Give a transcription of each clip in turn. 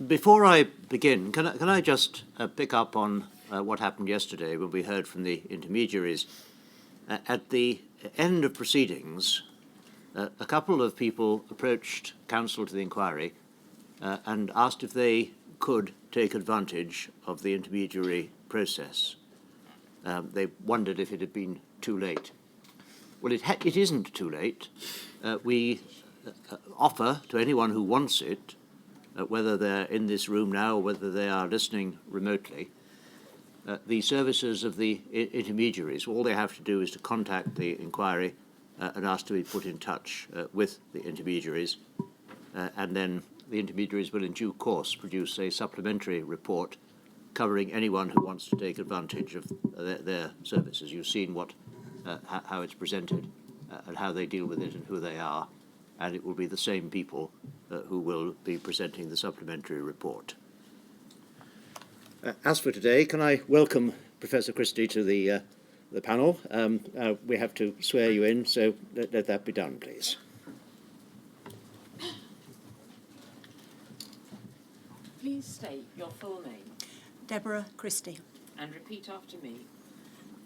Before I begin, can I just pick up on what happened yesterday when we heard from the intermediaries? At the end of proceedings, a couple of people approached counsel to the inquiry and asked if they could take advantage of the intermediary process. They wondered if it had been too late. Well, it isn't too late. We offer to anyone who wants it, whether they're in this room now or whether they are listening remotely, the services of the intermediaries. All they have to do is to contact the inquiry and ask to be put in touch with the intermediaries, and then the intermediaries will in due course produce a supplementary report covering anyone who wants to take advantage of their services. You've seen how it's presented and how they deal with it and who they are, and it will be the same people who will be presenting the supplementary report. As for today, can I welcome Professor Christie to the panel? We have to swear you in, so let that be done, please. Please state your full name. Deborah Christie. And repeat after me.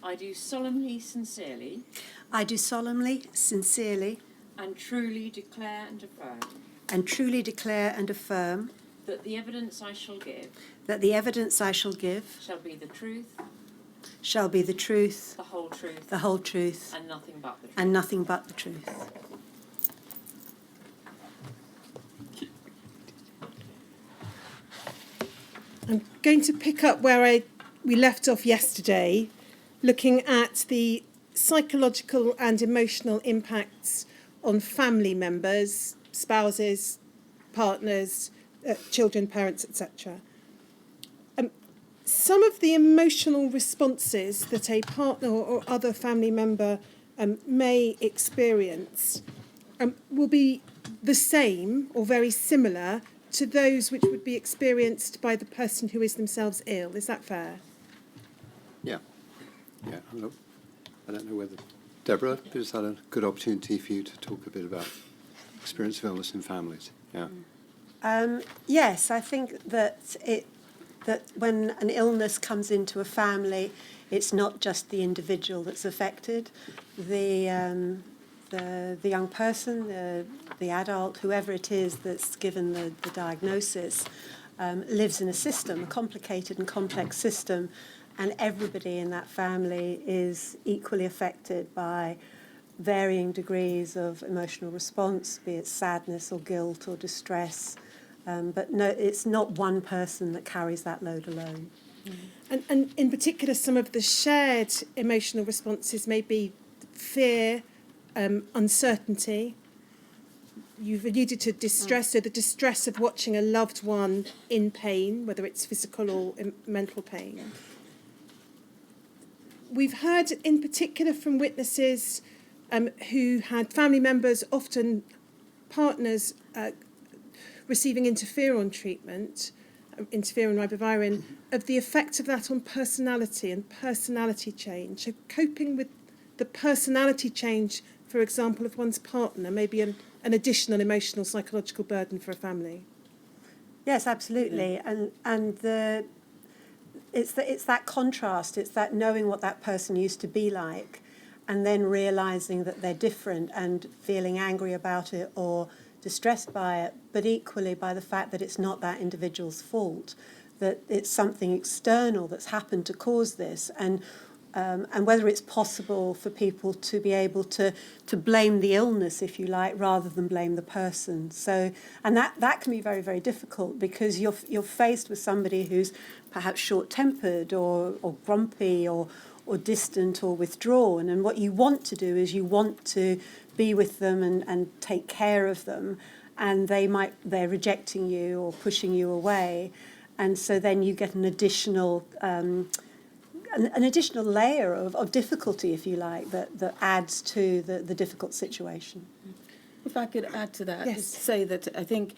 I do solemnly, sincerely. I do solemnly, sincerely. And truly declare and affirm. And truly declare and affirm. That the evidence I shall give. That the evidence I shall give. Shall be the truth. Shall be the truth. The whole truth. The whole truth. And nothing but the truth. And nothing but the truth. I'm going to pick up where we left off yesterday, looking at the psychological and emotional impacts on family members, spouses, partners, children, parents, etc. Some of the emotional responses that a partner or other family member may experience will be the same or very similar to those which would be experienced by the person who is themselves ill. Is that fair? Yeah. Look, I don't know whether, Deborah, is that a good opportunity for you to talk a bit about experience of illness in families? Yeah. Yes, I think that when an illness comes into a family, it's not just the individual that's affected. The young person, the adult, whoever it is that's given the diagnosis, lives in a system, a complicated and complex system, and everybody in that family is equally affected by varying degrees of emotional response, be it sadness or guilt or distress. But no, it's not one person that carries that load alone. And in particular, some of the shared emotional responses may be fear, uncertainty. You've alluded to distress, so the distress of watching a loved one in pain, whether it's physical or mental pain. We've heard in particular from witnesses who had family members, often partners, receiving interferon treatment, interferon ribavirin, of the effect of that on personality and personality change. So coping with the personality change, for example, of one's partner may be an additional emotional, psychological burden for a family. Yes, absolutely. Yeah. And it's that contrast, it's that knowing what that person used to be like and then realising that they're different and feeling angry about it or distressed by it, but equally by the fact that it's not that individual's fault, that it's something external that's happened to cause this, and whether it's possible for people to be able to blame the illness, if you like, rather than blame the person. So, and that can be very, very difficult because you're faced with somebody who's perhaps short-tempered or grumpy or distant or withdrawn, and what you want to do is you want to be with them and take care of them, and they're rejecting you or pushing you away, and so then you get an additional layer of difficulty, if you like, that adds to the difficult situation. If I could add to that, yes. Just say that I think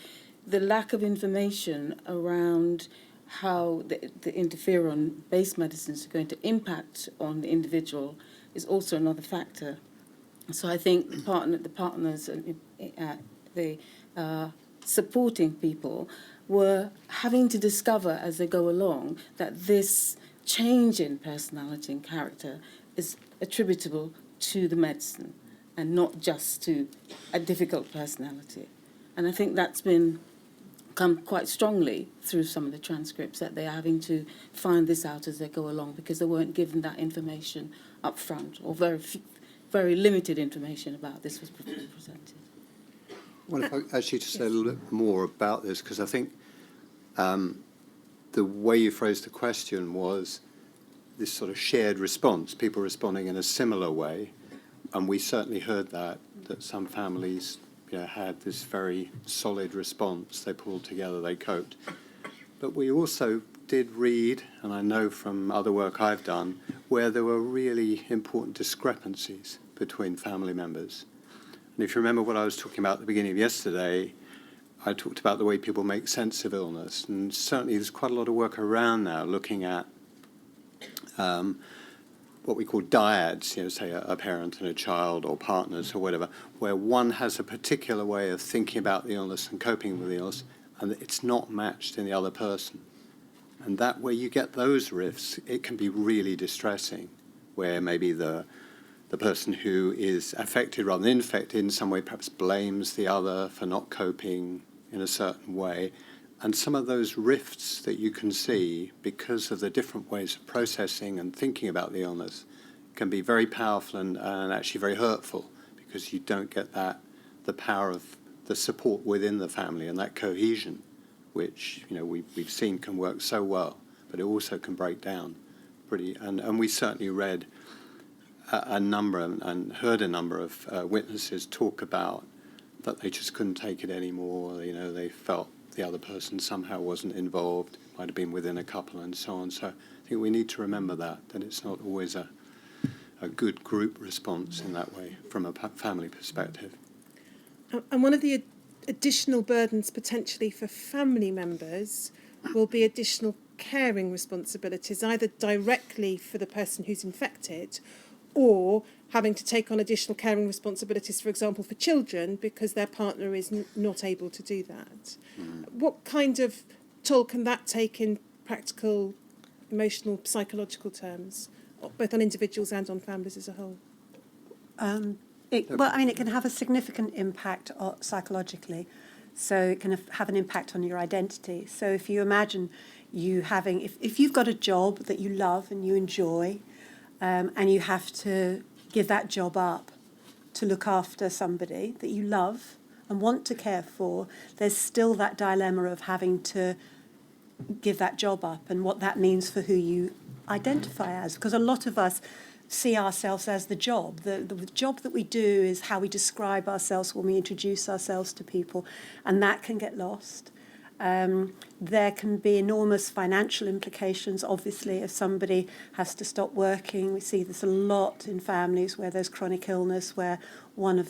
the lack of information around how the interferon-based medicines are going to impact on the individual is also another factor. So I think the partners and the supporting people were having to discover as they go along that this change in personality and character is attributable to the medicine and not just to a difficult personality. And I think that's been come quite strongly through some of the transcripts, that they're having to find this out as they go along because they weren't given that information up front, or very limited information about this was presented. Well, if I actually just say a little bit more about this, because I think the way you phrased the question was this sort of shared response, people responding in a similar way, and we certainly heard that some families had this very solid response. They pulled together, they coped. But we also did read, and I know from other work I've done, where there were really important discrepancies between family members. And if you remember what I was talking about at the beginning of yesterday, I talked about the way people make sense of illness. And certainly there's quite a lot of work around now looking at what we call dyads, say a parent and a child or partners or whatever, where one has a particular way of thinking about the illness and coping with the illness, and it's not matched in the other person. And that where you get those rifts, it can be really distressing, where maybe the person who is affected rather than infected in some way perhaps blames the other for not coping in a certain way. And some of those rifts that you can see because of the different ways of processing and thinking about the illness can be very powerful and actually very hurtful, because you don't get the power of the support within the family and that cohesion, which we've seen can work so well, but it also can break down pretty. And we certainly read a number and heard a number of witnesses talk about that they just couldn't take it anymore. They felt the other person somehow wasn't involved, might have been within a couple and so on. So I think we need to remember that it's not always a good group response in that way from a family perspective. And one of the additional burdens potentially for family members will be additional caring responsibilities, either directly for the person who's infected or having to take on additional caring responsibilities, for example, for children, because their partner is not able to do that. What kind of toll can that take in practical, emotional, psychological terms, both on individuals and on families as a whole? It can have a significant impact psychologically. So it can have an impact on your identity. So if you imagine if you've got a job that you love and you enjoy, and you have to give that job up to look after somebody that you love and want to care for, there's still that dilemma of having to give that job up and what that means for who you identify as. Because a lot of us see ourselves as the job. The job that we do is how we describe ourselves when we introduce ourselves to people, and that can get lost. There can be enormous financial implications, obviously, if somebody has to stop working. We see this a lot in families where there's chronic illness, where one of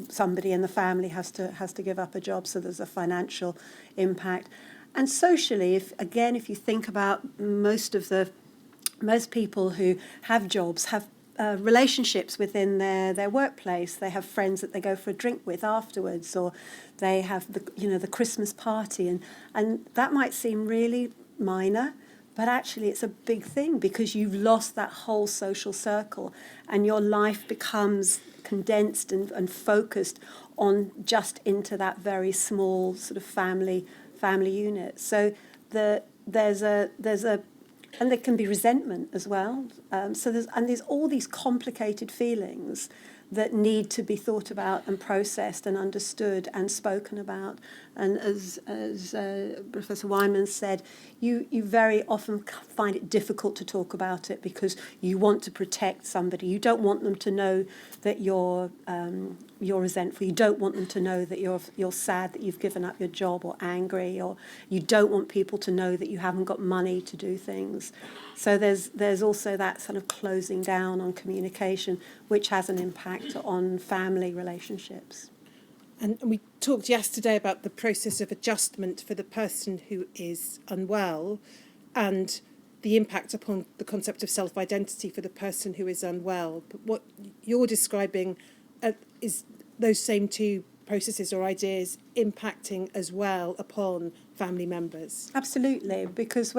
somebody in the family has to give up a job, so there's a financial impact. And socially, if you think about most people who have jobs have relationships within their workplace. They have friends that they go for a drink with afterwards, or they have the Christmas party, and that might seem really minor, but actually it's a big thing, because you've lost that whole social circle and your life becomes condensed and focused on just into that very small sort of family unit. So and there can be resentment as well. So there's all these complicated feelings that need to be thought about and processed and understood and spoken about. And as Professor Weinman said, you very often find it difficult to talk about it because you want to protect somebody. You don't want them to know that you're resentful. You don't want them to know that you're sad that you've given up your job, or angry, or you don't want people to know that you haven't got money to do things. So there's also that sort of closing down on communication, which has an impact on family relationships. And we talked yesterday about the process of adjustment for the person who is unwell, and the impact upon the concept of self-identity for the person who is unwell. But what you're describing is those same two processes or ideas impacting as well upon family members. Absolutely, because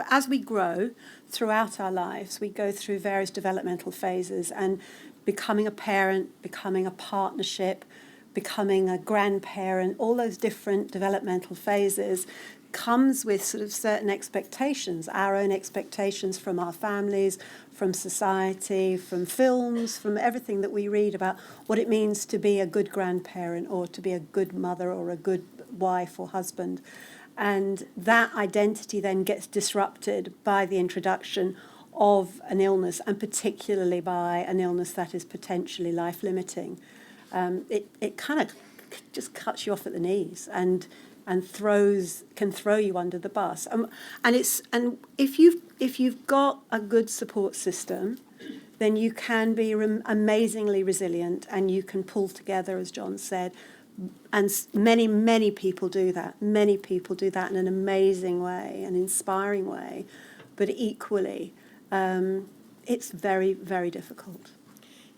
as we grow throughout our lives, we go through various developmental phases, and becoming a parent, becoming a partnership, becoming a grandparent, all those different developmental phases comes with sort of certain expectations, our own expectations from our families, from society, from films, from everything that we read about what it means to be a good grandparent or to be a good mother or a good wife or husband. And that identity then gets disrupted by the introduction of an illness, and particularly by an illness that is potentially life-limiting. It kind of just cuts you off at the knees and can throw you under the bus. And if you've got a good support system, then you can be amazingly resilient, and you can pull together, as John said. And many people do that. Many people do that in an amazing way, an inspiring way. But equally, it's very, very difficult.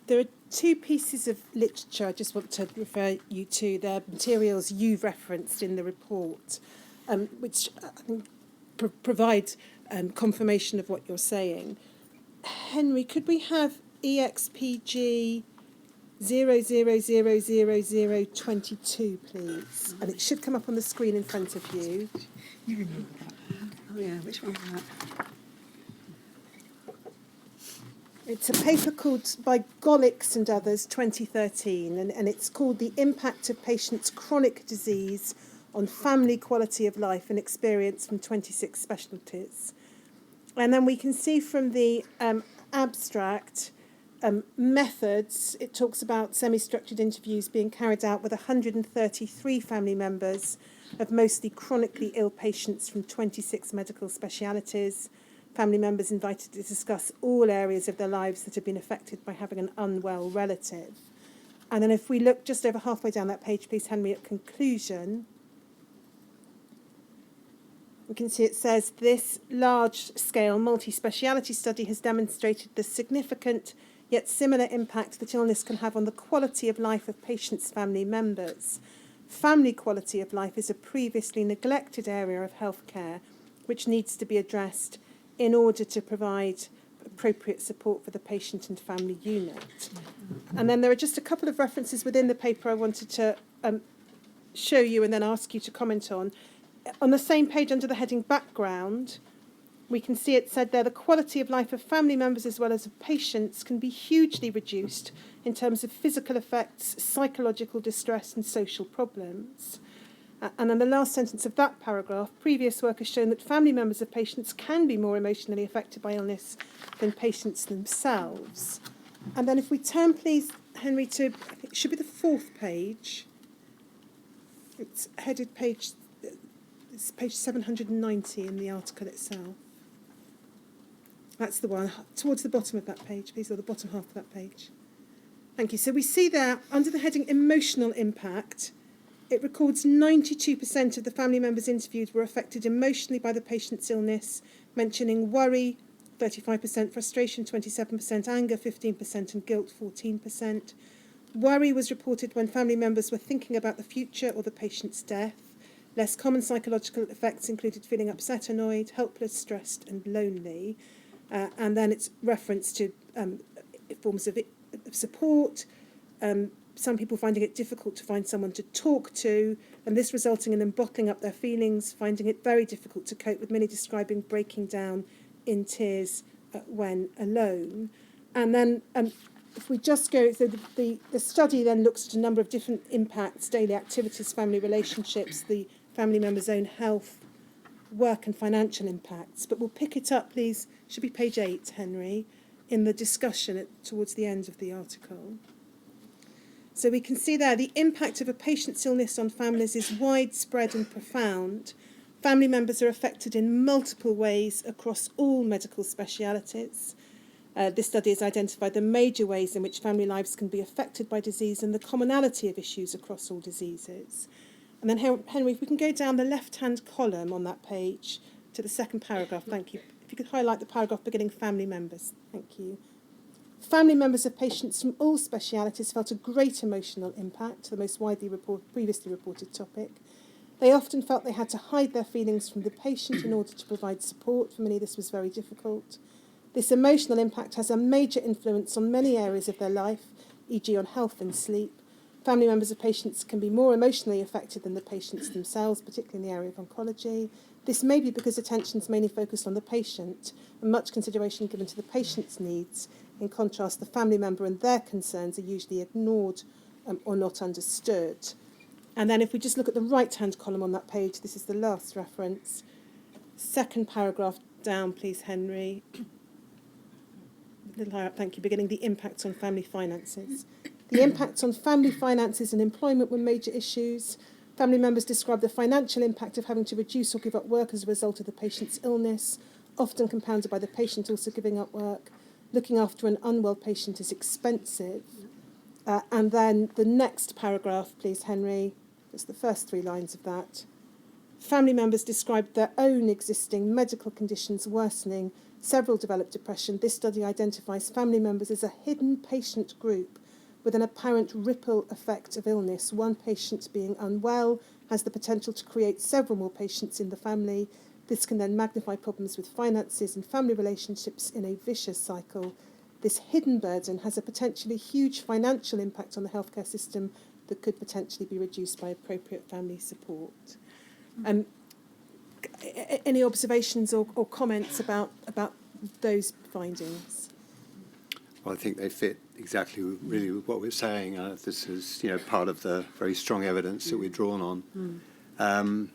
There are two pieces of literature I just want to refer you to. They're materials you've referenced in the report, which I think provide confirmation of what you're saying. Henry, could we have EXPG 00000022, please? And it should come up on the screen in front of you. You remember that? Oh yeah, which one was that? It's a paper called by Golix and others, 2013, and it's called The Impact of Patients' Chronic Disease on Family Quality of Life and Experience from 26 Specialties. And then we can see from the abstract methods, it talks about semi-structured interviews being carried out with 133 family members of mostly chronically ill patients from 26 medical specialities. Family members invited to discuss all areas of their lives that have been affected by having an unwell relative. And then if we look just over halfway down that page, please, Henry, at conclusion, we can see it says, this large-scale multi-speciality study has demonstrated the significant yet similar impact that illness can have on the quality of life of patients' family members. Family quality of life is a previously neglected area of healthcare which needs to be addressed in order to provide appropriate support for the patient and family unit. And then there are just a couple of references within the paper I wanted to show you and then ask you to comment on. On the same page under the heading background, we can see it said there, the quality of life of family members as well as of patients can be hugely reduced in terms of physical effects, psychological distress and social problems. And then the last sentence of that paragraph, previous work has shown that family members of patients can be more emotionally affected by illness than patients themselves. And then if we turn, please, Henry, to, I think it should be the fourth page. It's headed page, it's page 790 in the article itself. That's the one, towards the bottom of that page, please, or the bottom half of that page. Thank you. So we see there, under the heading emotional impact, it records 92% of the family members interviewed were affected emotionally by the patient's illness, mentioning worry, 35%, frustration, 27%, anger, 15%, and guilt, 14%. Worry was reported when family members were thinking about the future or the patient's death. Less common psychological effects included feeling upset, annoyed, helpless, stressed, and lonely. And then it's reference to forms of support, some people finding it difficult to find someone to talk to, and this resulting in them bottling up their feelings, finding it very difficult to cope with, many describing breaking down in tears when alone. And then if we just go, so the study then looks at a number of different impacts, daily activities, family relationships, the family member's own health, work and financial impacts. But we'll pick it up, please, should be page 8, Henry, in the discussion towards the end of the article. So we can see there the impact of a patient's illness on families is widespread and profound. Family members are affected in multiple ways across all medical specialities. This study has identified the major ways in which family lives can be affected by disease and the commonality of issues across all diseases. And then, Henry, if we can go down the left-hand column on that page to the second paragraph, thank you. If you could highlight the paragraph beginning family members, thank you. Family members of patients from all specialities felt a great emotional impact, the most previously reported topic. They often felt they had to hide their feelings from the patient in order to provide support. For many, this was very difficult. This emotional impact has a major influence on many areas of their life, e.g. on health and sleep. Family members of patients can be more emotionally affected than the patients themselves, particularly in the area of oncology. This may be because attention is mainly focused on the patient and much consideration given to the patient's needs. In contrast, the family member and their concerns are usually ignored or not understood. And then if we just look at the right-hand column on that page, this is the last reference. Second paragraph down, please, Henry. A little higher up, thank you. Beginning, the impact on family finances. The impacts on family finances and employment were major issues. Family members described the financial impact of having to reduce or give up work as a result of the patient's illness, often compounded by the patient also giving up work. Looking after an unwell patient is expensive. And then the next paragraph, please, Henry. Just the first 3 lines of that. Family members described their own existing medical conditions worsening. Several developed depression. This study identifies family members as a hidden patient group with an apparent ripple effect of illness. One patient being unwell has the potential to create several more patients in the family. This can then magnify problems with finances and family relationships in a vicious cycle. This hidden burden has a potentially huge financial impact on the healthcare system that could potentially be reduced by appropriate family support. Any observations or comments about those findings? Well, I think they fit exactly really with what we're saying. This is, part of the very strong evidence that we're drawn on.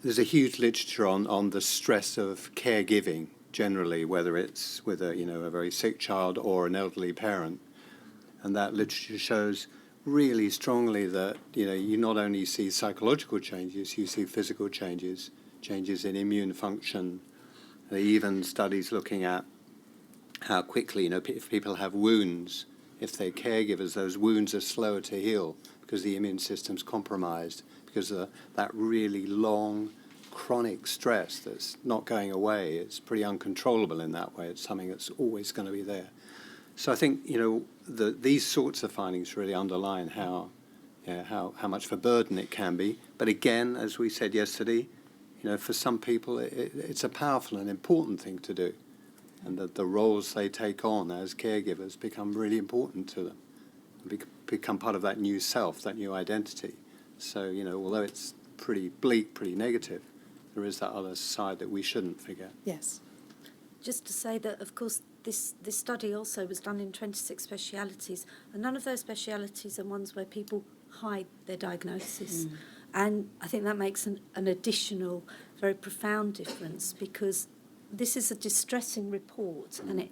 There's a huge literature on the stress of caregiving generally, whether it's with a very sick child or an elderly parent. And that literature shows really strongly that, you not only see psychological changes, you see physical changes, changes in immune function. There are even studies looking at how quickly, if people have wounds, if they're caregivers, those wounds are slower to heal because the immune system's compromised, because of that really long, chronic stress that's not going away. It's pretty uncontrollable in that way. It's something that's always going to be there. So I think, these sorts of findings really underline how much of a burden it can be. But again, as we said yesterday, for some people, it's a powerful and important thing to do. And that the roles they take on as caregivers become really important to them, become part of that new self, that new identity. So, although it's pretty bleak, pretty negative, there is that other side that we shouldn't forget. Yes. Just to say that, of course, this study also was done in 26 specialities, and none of those specialities are ones where people hide their diagnosis. And I think that makes an additional, very profound difference, because this is a distressing report, and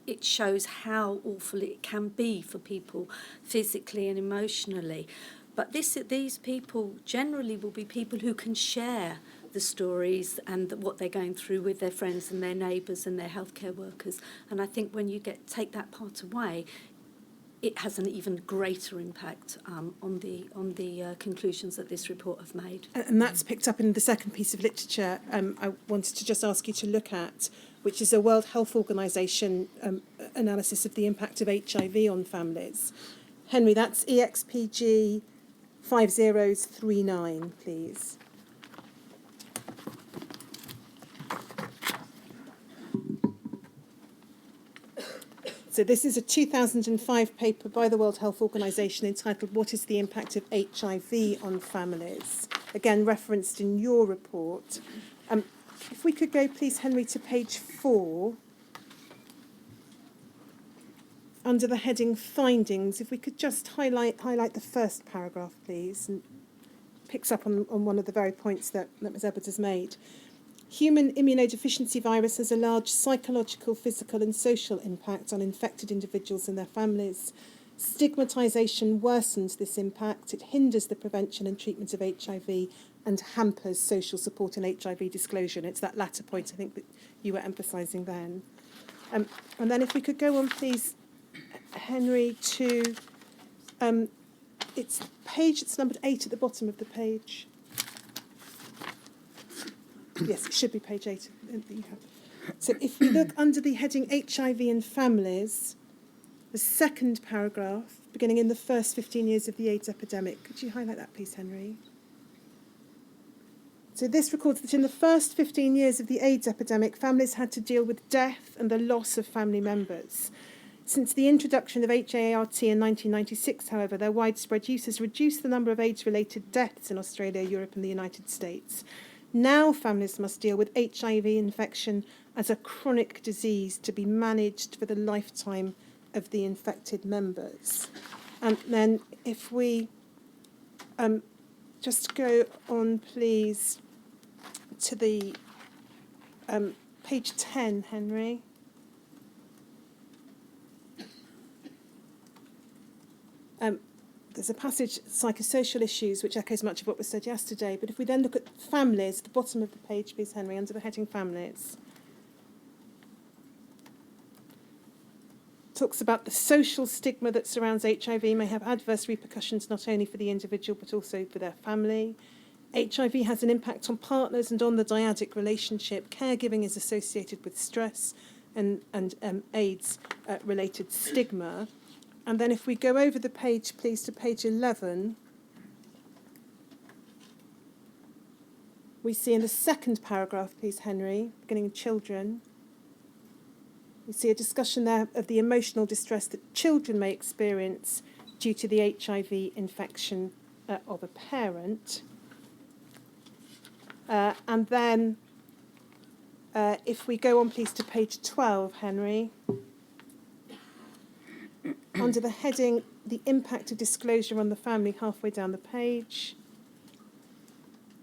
it shows how awful it can be for people physically and emotionally. But these people generally will be people who can share the stories and what they're going through with their friends and their neighbours and their healthcare workers. And I think when you take that part away, it has an even greater impact on the conclusions that this report have made. And that's picked up in the second piece of literature I wanted to just ask you to look at, which is a World Health Organization analysis of the impact of HIV on families. Henry, that's EXPG 5039, please. So this is a 2005 paper by the World Health Organization entitled "What is the Impact of HIV on Families?" Again, referenced in your report. If we could go, please, Henry, to page 4. Under the heading Findings, if we could just highlight the first paragraph, please, and picks up on one of the very points that Ms. Edwards has made. Human immunodeficiency virus has a large psychological, physical and social impact on infected individuals and their families. Stigmatisation worsens this impact. It hinders the prevention and treatment of HIV and hampers social support and HIV disclosure. And it's that latter point, I think, that you were emphasising then. And then if we could go on, please, Henry, to it's numbered 8 at the bottom of the page. Yes, it should be page 8. So if we look under the heading HIV and families, the second paragraph, beginning in the first 15 years of the AIDS epidemic. Could you highlight that, please, Henry? So this records that in the first 15 years of the AIDS epidemic, families had to deal with death and the loss of family members. Since the introduction of HAART in 1996, however, their widespread use has reduced the number of AIDS-related deaths in Australia, Europe and the United States. Now families must deal with HIV infection as a chronic disease to be managed for the lifetime of the infected members. And then if we just go on, please, to the page 10, Henry. There's a passage, psychosocial issues, which echoes much of what was said yesterday. But if we then look at families, the bottom of the page, please, Henry, under the heading families. Talks about the social stigma that surrounds HIV may have adverse repercussions not only for the individual but also for their family. HIV has an impact on partners and on the dyadic relationship. Caregiving is associated with stress and AIDS-related stigma. And then if we go over the page, please, to page 11, we see in the second paragraph, please, Henry, beginning with children, we see a discussion there of the emotional distress that children may experience due to the HIV infection of a parent. And then if we go on, please, to page 12, Henry, under the heading, the impact of disclosure on the family, halfway down the page.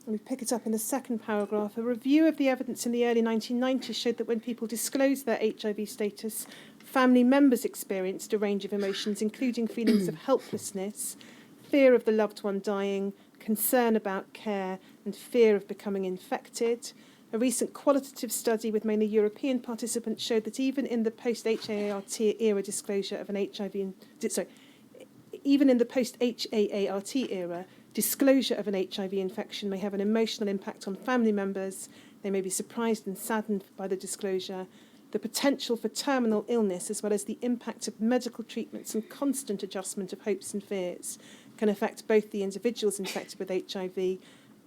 And we pick it up in the second paragraph. A review of the evidence in the early 1990s showed that when people disclosed their HIV status, family members experienced a range of emotions, including feelings of helplessness, fear of the loved one dying, concern about care, and fear of becoming infected. A recent qualitative study with mainly European participants showed that even in the post-HAART era disclosure of an even in the post-HAART era, disclosure of an HIV infection may have an emotional impact on family members. They may be surprised and saddened by the disclosure. The potential for terminal illness, as well as the impact of medical treatments and constant adjustment of hopes and fears, can affect both the individuals infected with HIV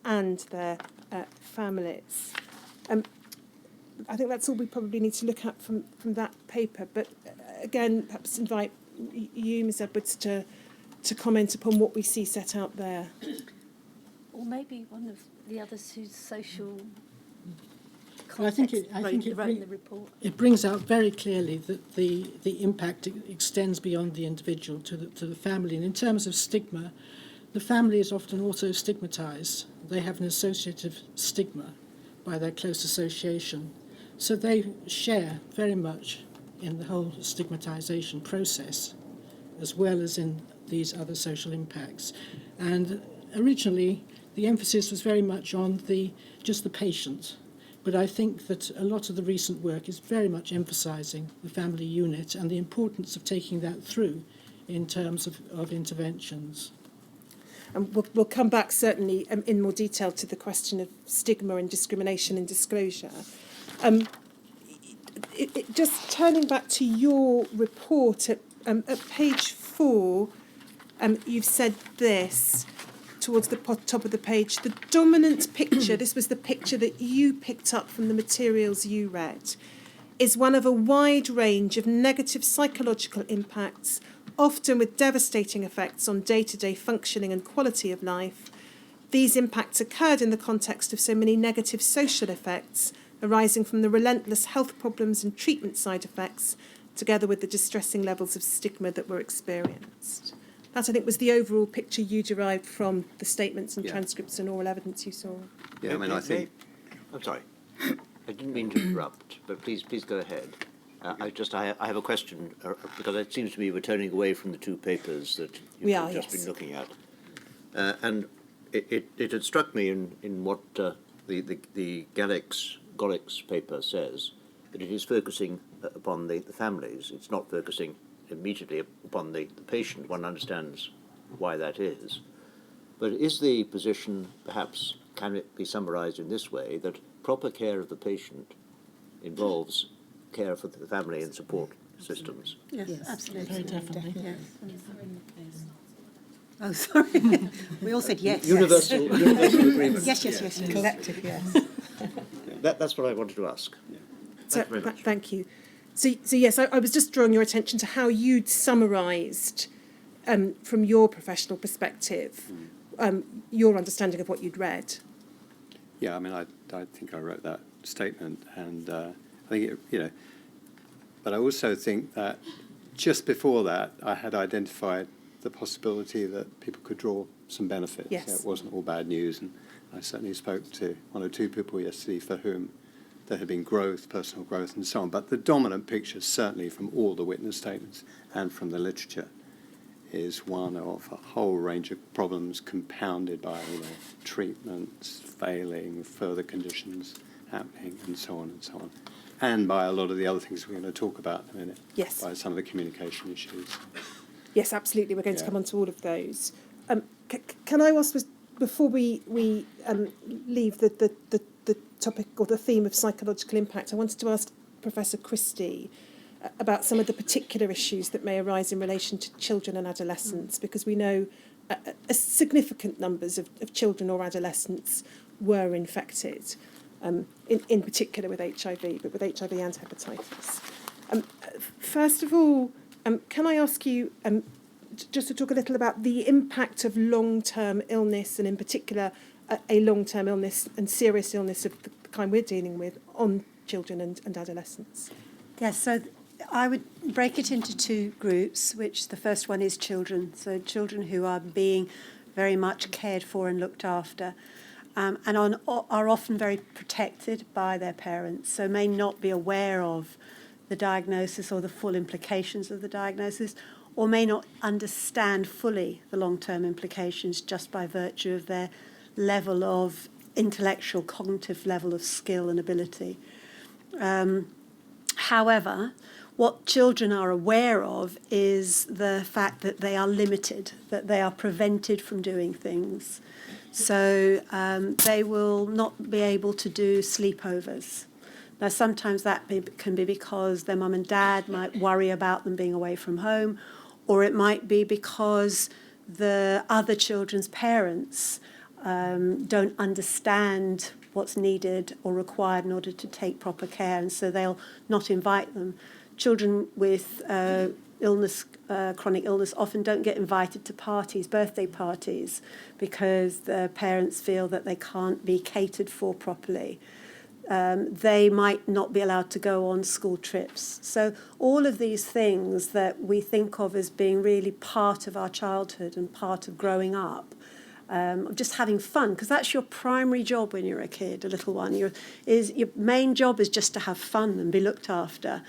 and their families. I think that's all we probably need to look at from that paper. But again, perhaps invite you, Ms. Edwards, to comment upon what we see set out there. Or maybe one of the others whose social Well, I think context wrote in the report. it brings out very clearly that the impact extends beyond the individual to the family. And in terms of stigma, the family is often also stigmatised. They have an associative stigma by their close association. So they share very much in the whole stigmatisation process, as well as in these other social impacts. And originally, the emphasis was very much on just the patient. But I think that a lot of the recent work is very much emphasising the family unit and the importance of taking that through in terms of interventions. And we'll come back certainly in more detail to the question of stigma and discrimination and disclosure. Just turning back to your report at page 4, you've said this towards the top of the page. The dominant picture, this was the picture that you picked up from the materials you read, is one of a wide range of negative psychological impacts, often with devastating effects on day-to-day functioning and quality of life. These impacts occurred in the context of so many negative social effects arising from the relentless health problems and treatment side effects, together with the distressing levels of stigma that were experienced. That, I think, was the overall picture you derived from the statements and transcripts and oral evidence you saw. Yeah, I mean, I think... I'm sorry. I didn't mean to interrupt, but please go ahead. I have a question, because it seems to me we're turning away from the two papers that you've just been looking at. And it had struck me in what the Gollick's paper says, that it is focusing upon the families. It's not focusing immediately upon the patient. One understands why that is. But is the position, perhaps, can it be summarised in this way, that proper care of the patient involves care for the family and support systems. Yes, Yes. absolutely. Very definitely. Yes. Oh, sorry. We all said yes. Universal agreement. Yes, yes, yes. Collective, yes. That's what I wanted to ask. So, Thank you very much. thank you. So yes, I was just drawing your attention to how you'd summarised, from your professional perspective, your understanding of what you'd read. Yeah, I mean, I think I wrote that statement, and I think but I also think that just before that, I had identified the possibility that people could draw some benefits. Yes. It wasn't all bad news, and I certainly spoke to one or two people yesterday for whom there had been growth, personal growth, and so on. But the dominant picture, certainly from all the witness statements and from the literature, is one of a whole range of problems compounded by treatments failing, further conditions happening, and so on and so on. And by a lot of the other things we're going to talk about in a minute. Yes. By some of the communication issues. Yes, absolutely. We're going to Yeah. come on to all of those. Can I ask, before we leave the topic or the theme of psychological impact, I wanted to ask Professor Christie about some of the particular issues that may arise in relation to children and adolescents, because we know a significant numbers of children or adolescents were infected, in particular with HIV, but with HIV and hepatitis. First of all, can I ask you just to talk a little about the impact of long-term illness, and in particular a long-term illness and serious illness of the kind we're dealing with on children and adolescents? Yes, so I would break it into two groups, which the first one is children. So children who are being very much cared for and looked after, and are often very protected by their parents, so may not be aware of the diagnosis or the full implications of the diagnosis, or may not understand fully the long-term implications just by virtue of their level of intellectual, cognitive level of skill and ability. However, what children are aware of is the fact that they are limited, that they are prevented from doing things. So they will not be able to do sleepovers. Now, sometimes that can be because their mum and dad might worry about them being away from home, or it might be because the other children's parents don't understand what's needed or required in order to take proper care, and so they'll not invite them. Children with chronic illness often don't get invited to parties, birthday parties, because the parents feel that they can't be catered for properly. They might not be allowed to go on school trips. So all of these things that we think of as being really part of our childhood and part of growing up, just having fun, because that's your primary job when you're a kid, a little one. Your main job is just to have fun and be looked after.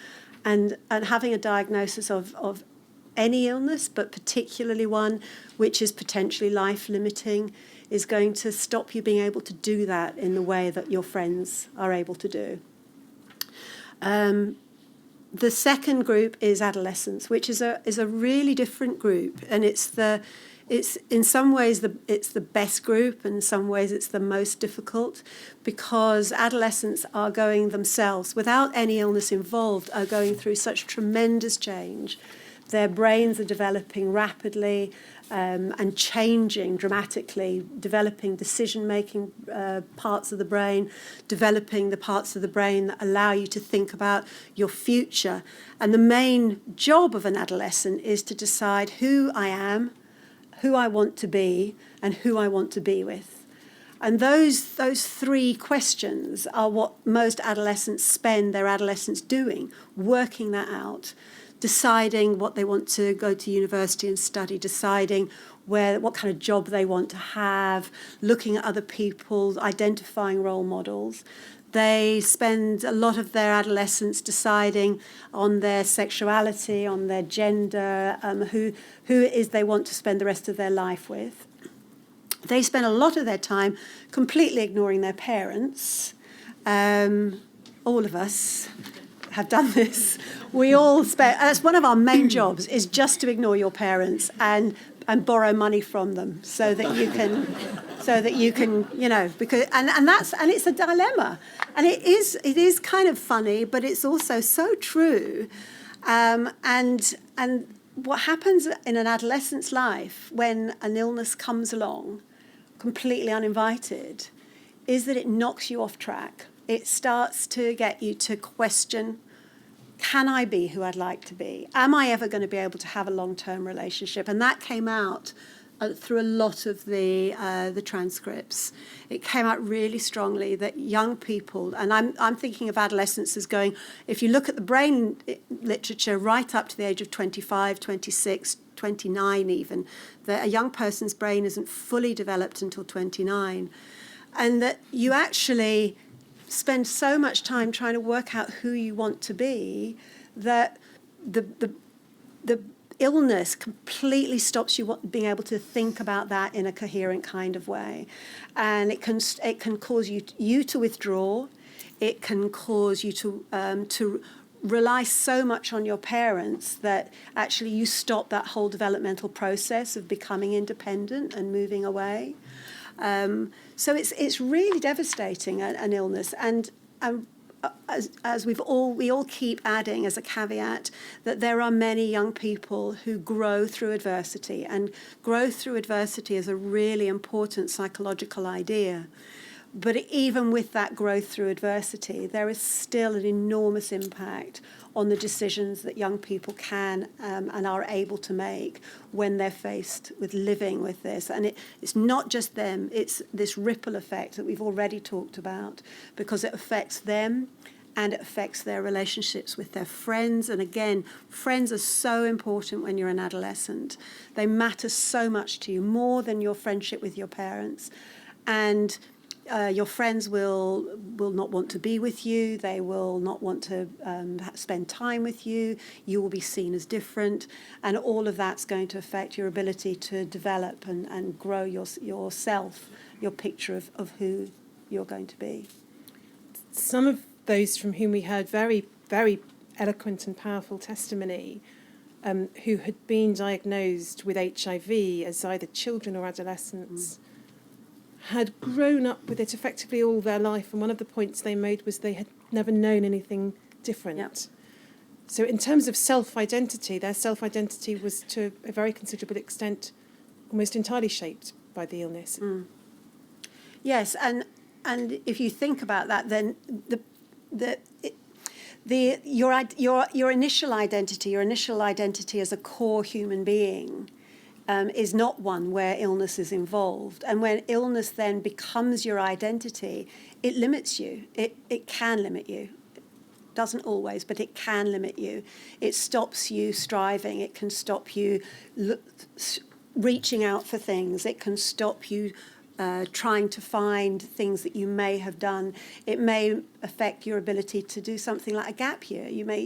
And having a diagnosis of any illness, but particularly one which is potentially life-limiting, is going to stop you being able to do that in the way that your friends are able to do. The second group is adolescents, which is a really different group, and it's in some ways it's the best group, and in some ways it's the most difficult, because adolescents are going themselves, without any illness involved, are going through such tremendous change. Their brains are developing rapidly and changing dramatically, developing decision-making parts of the brain, developing the parts of the brain that allow you to think about your future. And the main job of an adolescent is to decide who I am, who I want to be, and who I want to be with. And those three questions are what most adolescents spend their adolescence doing, working that out, deciding what they want to go to university and study, deciding what kind of job they want to have, looking at other people, identifying role models. They spend a lot of their adolescence deciding on their sexuality, on their gender, who it is they want to spend the rest of their life with. They spend a lot of their time completely ignoring their parents. All of us have done this. We all spend, that's one of our main jobs, is just to ignore your parents and and borrow money from them so that you can, you know, because and it's a dilemma, and it is kind of funny, but it's also so true, and what happens in an adolescent's life when an illness comes along, completely uninvited, is that it knocks you off track. It starts to get you to question, can I be who I'd like to be? Am I ever going to be able to have a long-term relationship? And that came out through a lot of the transcripts. It came out really strongly that young people, and I'm thinking of adolescence as going, if you look at the brain literature right up to the age of 25, 26, 29 even, that a young person's brain isn't fully developed until 29. And that you actually spend so much time trying to work out who you want to be that the illness completely stops you being able to think about that in a coherent kind of way. And it can cause you to withdraw. It can cause you to rely so much on your parents that actually you stop that whole developmental process of becoming independent and moving away. So it's really devastating, an illness, and as we all keep adding as a caveat that there are many young people who grow through adversity, and growth through adversity is a really important psychological idea. But even with that growth through adversity, there is still an enormous impact on the decisions that young people can and are able to make when they're faced with living with this. And it's not just them, it's this ripple effect that we've already talked about, because it affects them and it affects their relationships with their friends. And again, friends are so important when you're an adolescent. They matter so much to you, more than your friendship with your parents. And your friends will not want to be with you. They will not want to spend time with you. You will be seen as different. And all of that's going to affect your ability to develop and grow yourself, your picture of who you're going to be. Some of those from whom we heard very, very eloquent and powerful testimony, who had been diagnosed with HIV as either children or adolescents, had grown up with it effectively all their life, and one of the points they made was they had never known anything different. Yep. So in terms of self-identity, their self-identity was to a very considerable extent almost entirely shaped by the illness. Mm. Yes, and if you think about that, then your initial identity as a core human being is not one where illness is involved. And when illness then becomes your identity, it limits you. It can limit you. It doesn't always, but it can limit you. It stops you striving. It can stop you reaching out for things. It can stop you trying to find things that you may have done. It may affect your ability to do something like a gap year. You may,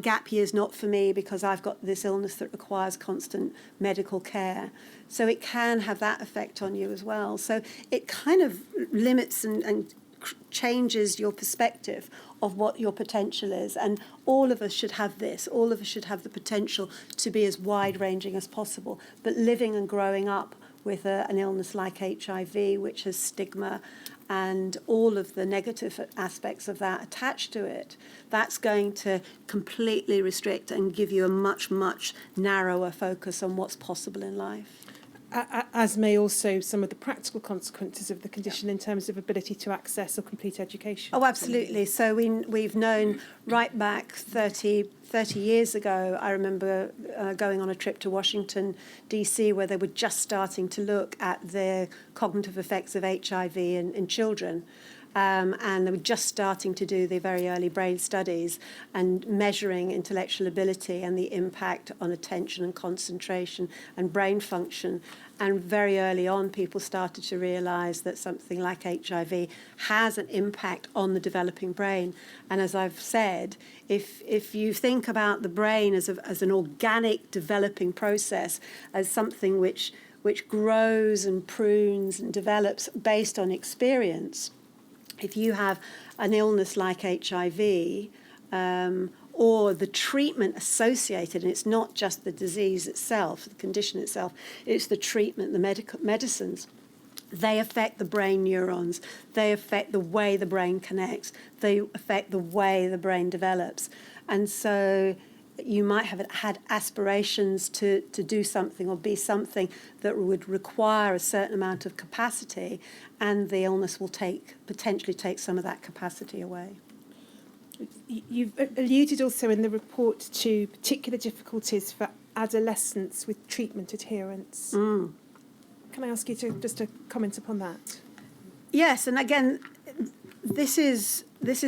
gap year is not for me because I've got this illness that requires constant medical care. So it can have that effect on you as well. So it kind of limits and changes your perspective of what your potential is. And all of us should have this. All of us should have the potential to be as wide-ranging as possible. But living and growing up with an illness like HIV, which has stigma and all of the negative aspects of that attached to it, that's going to completely restrict and give you a much, much narrower focus on what's possible in life. As may also some of the practical consequences of the condition in terms of ability to access or complete education. Oh, absolutely. So we've known right back 30 years ago, I remember going on a trip to Washington, D.C., where they were just starting to look at the cognitive effects of HIV in children. And they were just starting to do the very early brain studies and measuring intellectual ability and the impact on attention and concentration and brain function. And very early on, people started to realise that something like HIV has an impact on the developing brain. And as I've said, if you think about the brain as an organic developing process, as something which grows and prunes and develops based on experience, if you have an illness like HIV, or the treatment associated, and it's not just the disease itself, the condition itself, it's the treatment, the medicines. They affect the brain neurons. They affect the way the brain connects. They affect the way the brain develops. And so you might have had aspirations to do something or be something that would require a certain amount of capacity, and the illness will potentially take some of that capacity away. You've alluded also in the report to particular difficulties for adolescents with treatment adherence. Can I ask you to comment upon that? Yes, and again, this is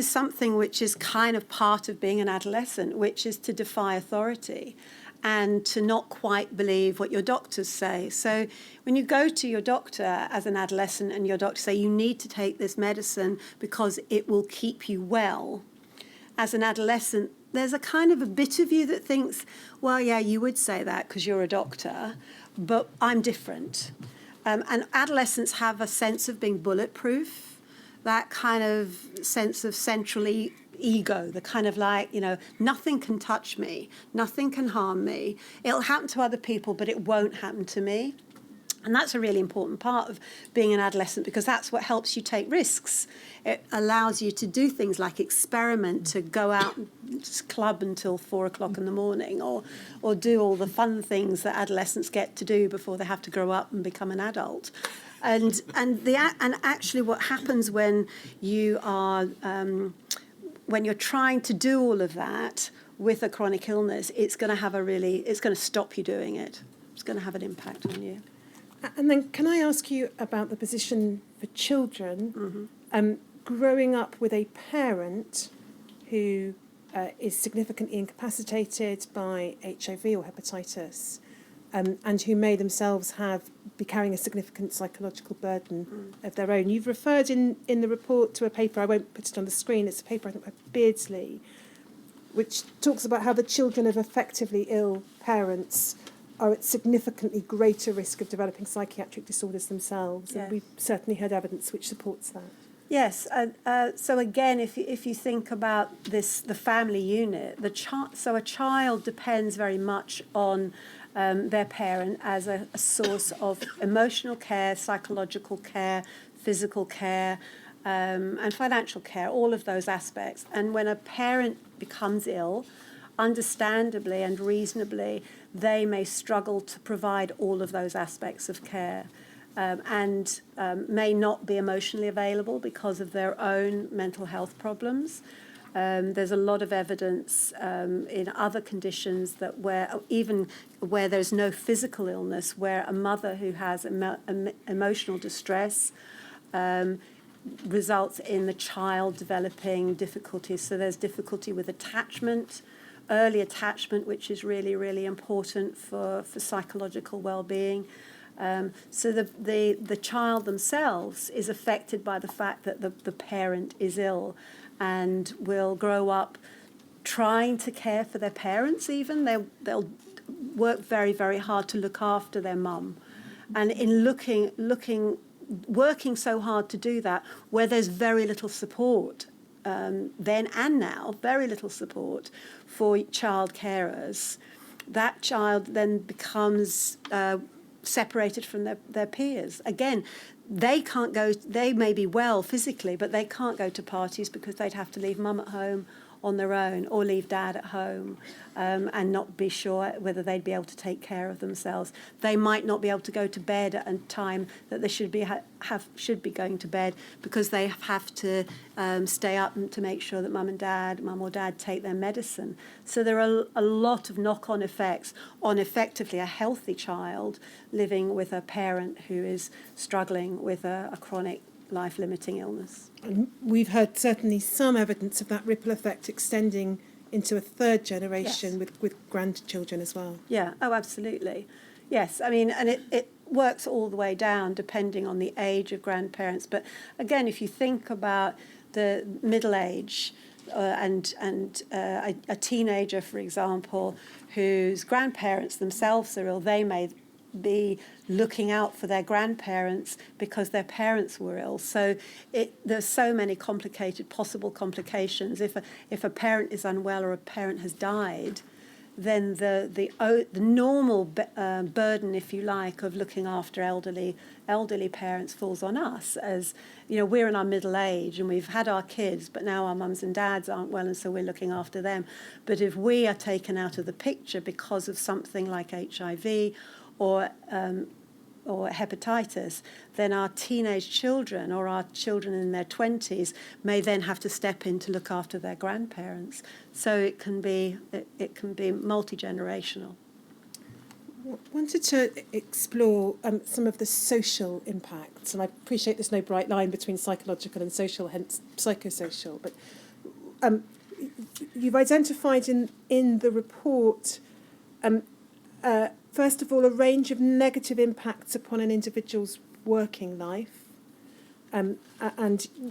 something which is kind of part of being an adolescent, which is to defy authority and to not quite believe what your doctors say. So when you go to your doctor as an adolescent and your doctor say you need to take this medicine because it will keep you well, as an adolescent, there's a kind of a bit of you that thinks, well, yeah, you would say that because you're a doctor, but I'm different. And adolescents have a sense of being bulletproof, that kind of sense of central ego, the kind of like, nothing can touch me, nothing can harm me. It'll happen to other people, but it won't happen to me. And that's a really important part of being an adolescent, because that's what helps you take risks. It allows you to do things like experiment, to go out and just club until 4 o'clock in the morning, or do all the fun things that adolescents get to do before they have to grow up and become an adult. And actually what happens when you are when you're trying to do all of that with a chronic illness, it's going to stop you doing it. It's going to have an impact on you. And then can I ask you about the position for children? Growing up with a parent who is significantly incapacitated by HIV or hepatitis, and who may themselves be carrying a significant psychological burden of their own. You've referred in the report to a paper, I won't put it on the screen, it's a paper I think by Beardsley, which talks about how the children of effectively ill parents are at significantly greater risk of developing psychiatric disorders themselves. Yes. And we've certainly had evidence which supports that. Yes. So again, if you think about this, the family unit, so a child depends very much on their parent as a source of emotional care, psychological care, physical care, and financial care, all of those aspects. And when a parent becomes ill, understandably and reasonably, they may struggle to provide all of those aspects of care, and may not be emotionally available because of their own mental health problems. There's a lot of evidence in other conditions that even where there's no physical illness, where a mother who has emotional distress results in the child developing difficulties. So there's difficulty with attachment, early attachment, which is really, really important for psychological well-being. So the child themselves is affected by the fact that the parent is ill, and will grow up trying to care for their parents even. They'll work very, very hard to look after their mum. And in working so hard to do that, where there's very little support, then and now, very little support for child carers, that child then becomes separated from their peers. Again, they may be well physically, but they can't go to parties because they'd have to leave mum at home on their own, or leave dad at home, and not be sure whether they'd be able to take care of themselves. They might not be able to go to bed at a time that they should be going to bed, because they have to stay up to make sure that mum or dad take their medicine. So there are a lot of knock-on effects on effectively a healthy child living with a parent who is struggling with a chronic life-limiting illness. And we've heard certainly some evidence of that ripple effect extending into a third generation. Yes. with grandchildren as well. Yeah, oh, absolutely. Yes, I mean, and it works all the way down depending on the age of grandparents. But again, if you think about the middle age and a teenager, for example, whose grandparents themselves are ill, they may be looking out for their grandparents because their parents were ill. So there's so many possible complications. If a parent is unwell or a parent has died, then the normal burden, if you like, of looking after elderly parents falls on us. As you know, we're in our middle age and we've had our kids, but now our mums and dads aren't well, and so we're looking after them. But if we are taken out of the picture because of something like HIV or hepatitis, then our teenage children or our children in their 20s may then have to step in to look after their grandparents. So it can be multi-generational. Wanted to explore some of the social impacts, and I appreciate there's no bright line between psychological and social, hence psychosocial, but you've identified in the report first of all, a range of negative impacts upon an individual's working life. And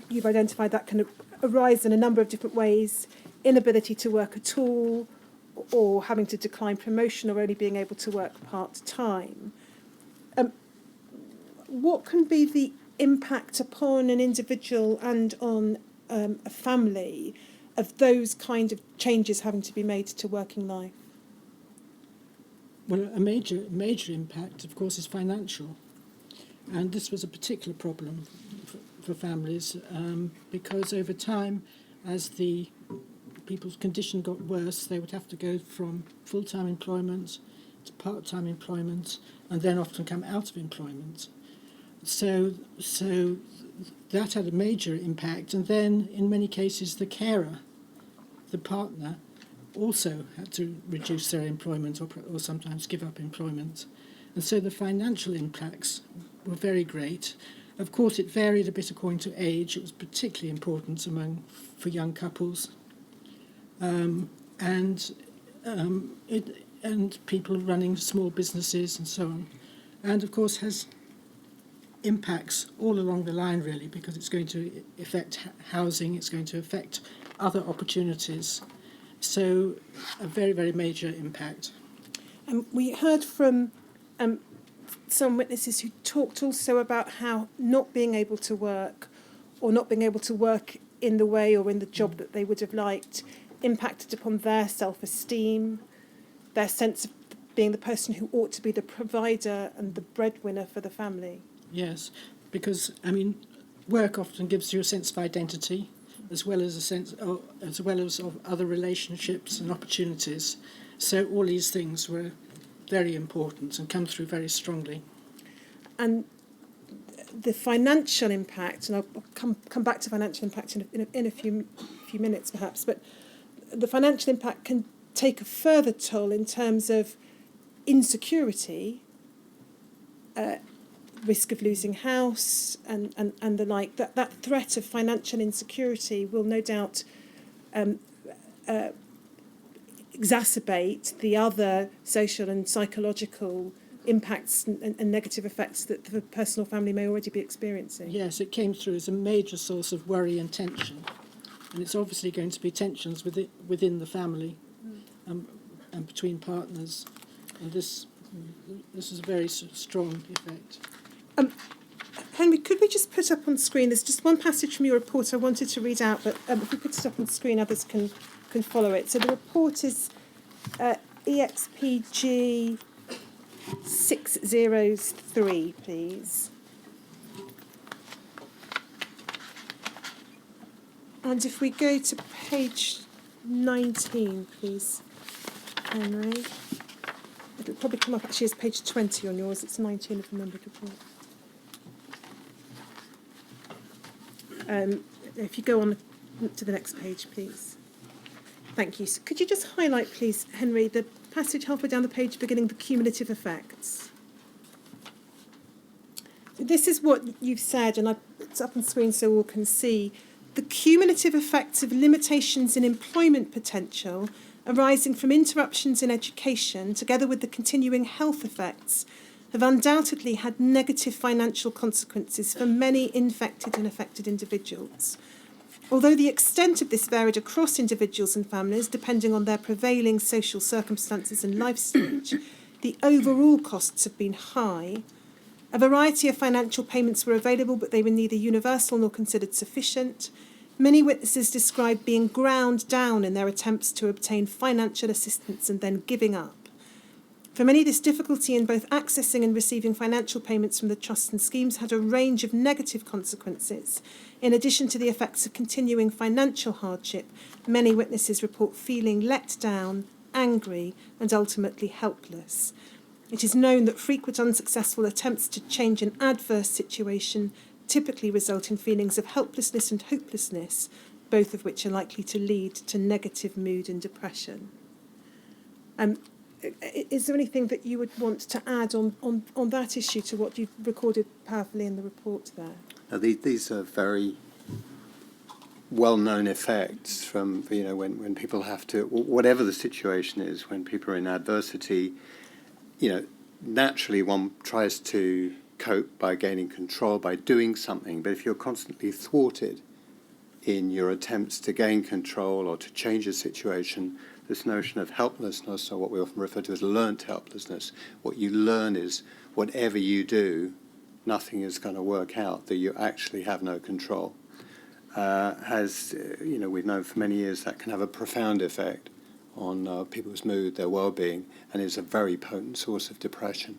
you've identified that can arise in a number of different ways: inability to work at all, or having to decline promotion, or only being able to work part-time. What can be the impact upon an individual and on a family of those kind of changes having to be made to working life? Well, a major impact, of course, is financial. And this was a particular problem for families because over time, as the people's condition got worse, they would have to go from full-time employment to part-time employment and then often come out of employment. So that had a major impact. And then, in many cases, the carer, the partner, also had to reduce their employment or sometimes give up employment. And so the financial impacts were very great. Of course, it varied a bit according to age. It was particularly important for young couples. And people running small businesses and so on. And, of course, has impacts all along the line, really, because it's going to affect housing, it's going to affect other opportunities. So a very, very major impact. We heard from some witnesses who talked also about how not being able to work or not being able to work in the way or in the job that they would have liked impacted upon their self-esteem, their sense of being the person who ought to be the provider and the breadwinner for the family. Yes, because, work often gives you a sense of identity, as well as of other relationships and opportunities. So all these things were very important and come through very strongly. And the financial impact, and I'll come back to financial impact in a few minutes perhaps, but the financial impact can take a further toll in terms of insecurity, risk of losing house and the like. That threat of financial insecurity will no doubt exacerbate the other social and psychological impacts and negative effects that the person or family may already be experiencing. Yes, it came through as a major source of worry and tension. And it's obviously going to be tensions within the family and between partners. And this is a very strong effect. Henry, could we just put up on screen, there's just one passage from your report I wanted to read out, but if we put it up on screen, others can follow it. So the report is EXPG 603, please. And if we go to page 19, please, Henry. It'll probably come up actually as page 20 on yours. It's 19 of the membered report. If you go on to the next page, please. Thank you. So could you just highlight, please, Henry, the passage halfway down the page beginning the cumulative effects? So this is what you've said, and it's up on screen so all can see. The cumulative effects of limitations in employment potential arising from interruptions in education, together with the continuing health effects, have undoubtedly had negative financial consequences for many infected and affected individuals. Although the extent of this varied across individuals and families, depending on their prevailing social circumstances and life stage, the overall costs have been high. A variety of financial payments were available, but they were neither universal nor considered sufficient. Many witnesses described being ground down in their attempts to obtain financial assistance and then giving up. For many, this difficulty in both accessing and receiving financial payments from the trusts and schemes had a range of negative consequences. In addition to the effects of continuing financial hardship, many witnesses report feeling let down, angry, and ultimately helpless. It is known that frequent unsuccessful attempts to change an adverse situation typically result in feelings of helplessness and hopelessness, both of which are likely to lead to negative mood and depression. Is there anything that you would want to add on that issue to what you've recorded powerfully in the report there? Now, these are very well-known effects from, when people have to, whatever the situation is, when people are in adversity, naturally one tries to cope by gaining control, by doing something. But if you're constantly thwarted in your attempts to gain control or to change a situation, this notion of helplessness, or what we often refer to as learnt helplessness, what you learn is whatever you do, nothing is going to work out, that you actually have no control. We've known for many years that can have a profound effect on people's mood, their well-being, and is a very potent source of depression.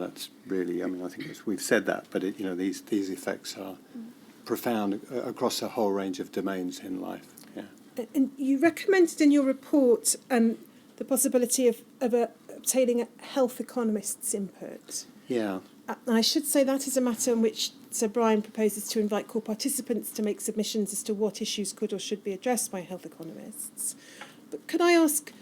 That's really, I think we've said that, but these effects are profound across a whole range of domains in life. Yeah. And you recommended in your report the possibility of obtaining a health economist's input. Yeah. I should say that is a matter in which Sir Brian proposes to invite core participants to make submissions as to what issues could or should be addressed by health economists. But could I ask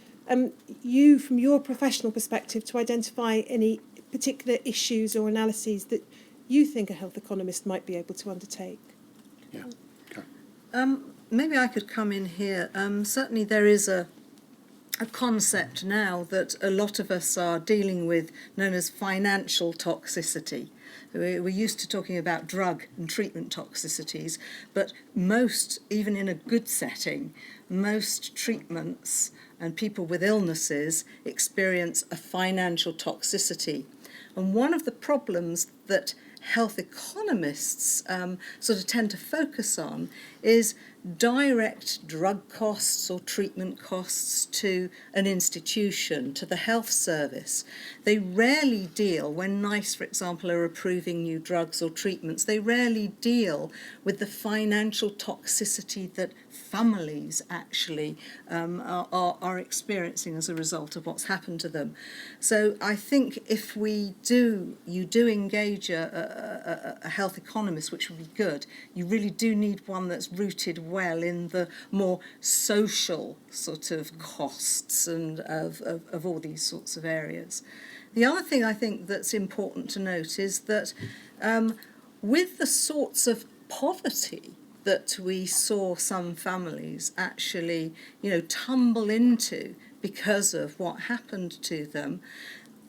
you, from your professional perspective, to identify any particular issues or analyses that you think a health economist might be able to undertake? Yeah. Okay. Maybe I could come in here. Certainly there is a concept now that a lot of us are dealing with, known as financial toxicity. We're used to talking about drug and treatment toxicities, but most, even in a good setting, most treatments and people with illnesses experience a financial toxicity. And one of the problems that health economists sort of tend to focus on is direct drug costs or treatment costs to an institution, to the health service. They rarely deal, when NICE, for example, are approving new drugs or treatments, they rarely deal with the financial toxicity that families actually are experiencing as a result of what's happened to them. So I think if you do engage a health economist, which would be good, you really do need one that's rooted well in the more social sort of costs and of all these sorts of areas. The other thing I think that's important to note is that with the sorts of poverty that we saw some families actually, tumble into because of what happened to them,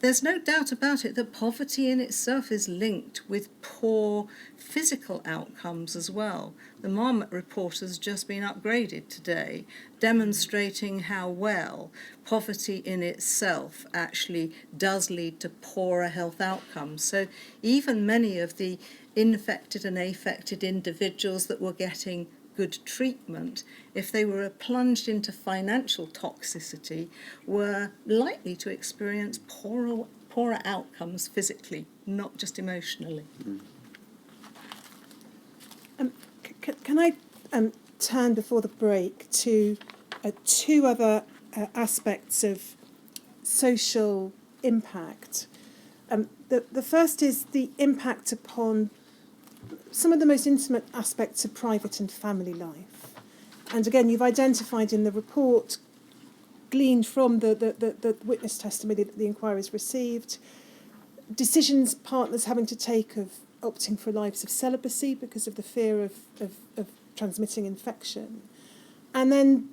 there's no doubt about it that poverty in itself is linked with poor physical outcomes as well. The Marmot report has just been upgraded today, demonstrating how well poverty in itself actually does lead to poorer health outcomes. So even many of the infected and affected individuals that were getting good treatment, if they were plunged into financial toxicity, were likely to experience poorer outcomes physically, not just emotionally. Can I turn before the break to two other aspects of social impact? The first is the impact upon some of the most intimate aspects of private and family life. And again, you've identified in the report, gleaned from the witness testimony that the inquiry's received, decisions partners having to take of opting for lives of celibacy because of the fear of transmitting infection. And then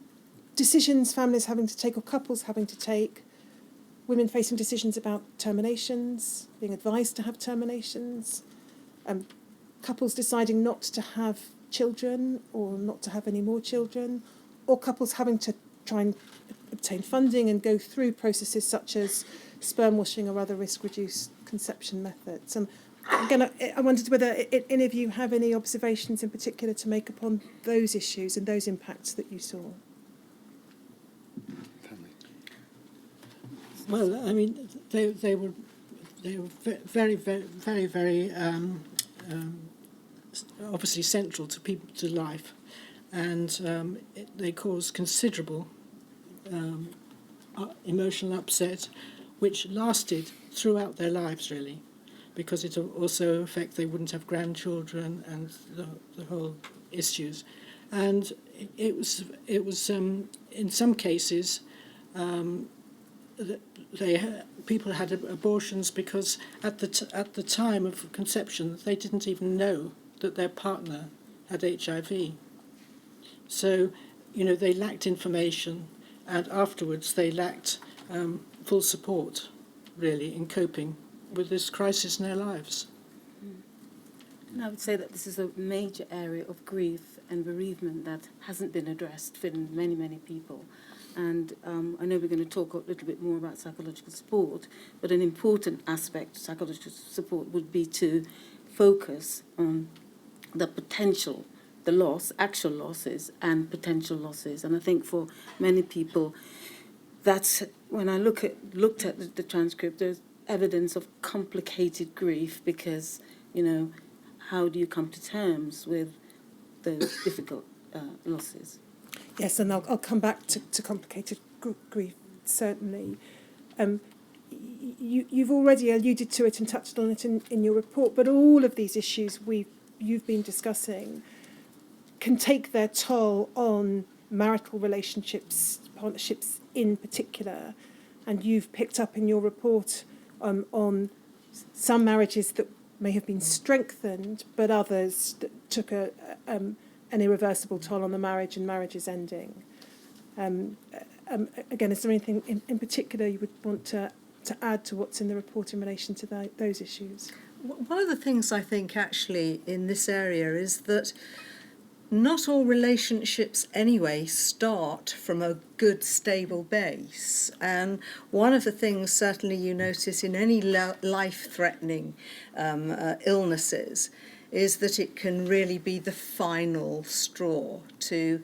decisions families having to take, or couples having to take, women facing decisions about terminations, being advised to have terminations, couples deciding not to have children or not to have any more children, or couples having to try and obtain funding and go through processes such as sperm washing or other risk-reduced conception methods. Again, I wondered whether any of you have any observations in particular to make upon those issues and those impacts that you saw. Well, I mean, they were very obviously central to life, and they caused considerable emotional upset, which lasted throughout their lives, really, because it also affected they wouldn't have grandchildren and the whole issues, and it was in some cases. People had abortions because at the time of conception they didn't even know that their partner had HIV. So, they lacked information, and afterwards they lacked full support, really, in coping with this crisis in their lives. And I would say that this is a major area of grief and bereavement that hasn't been addressed for many, many people. And I know we're going to talk a little bit more about psychological support, but an important aspect of psychological support would be to focus on the potential, the loss, actual losses, and potential losses. And I think for many people, that's when I looked at the transcript, there's evidence of complicated grief because, how do you come to terms with those difficult losses? Yes, and I'll come back to complicated grief, certainly. You've already alluded to it and touched on it in your report, but all of these issues you've been discussing can take their toll on marital relationships, partnerships in particular. And you've picked up in your report on some marriages that may have been strengthened, but others that took an irreversible toll on the marriage and marriages ending. Again, is there anything in particular you would want to add to what's in the report in relation to those issues? One of the things I think actually in this area is that not all relationships anyway start from a good, stable base. And one of the things certainly you notice in any life-threatening illnesses is that it can really be the final straw to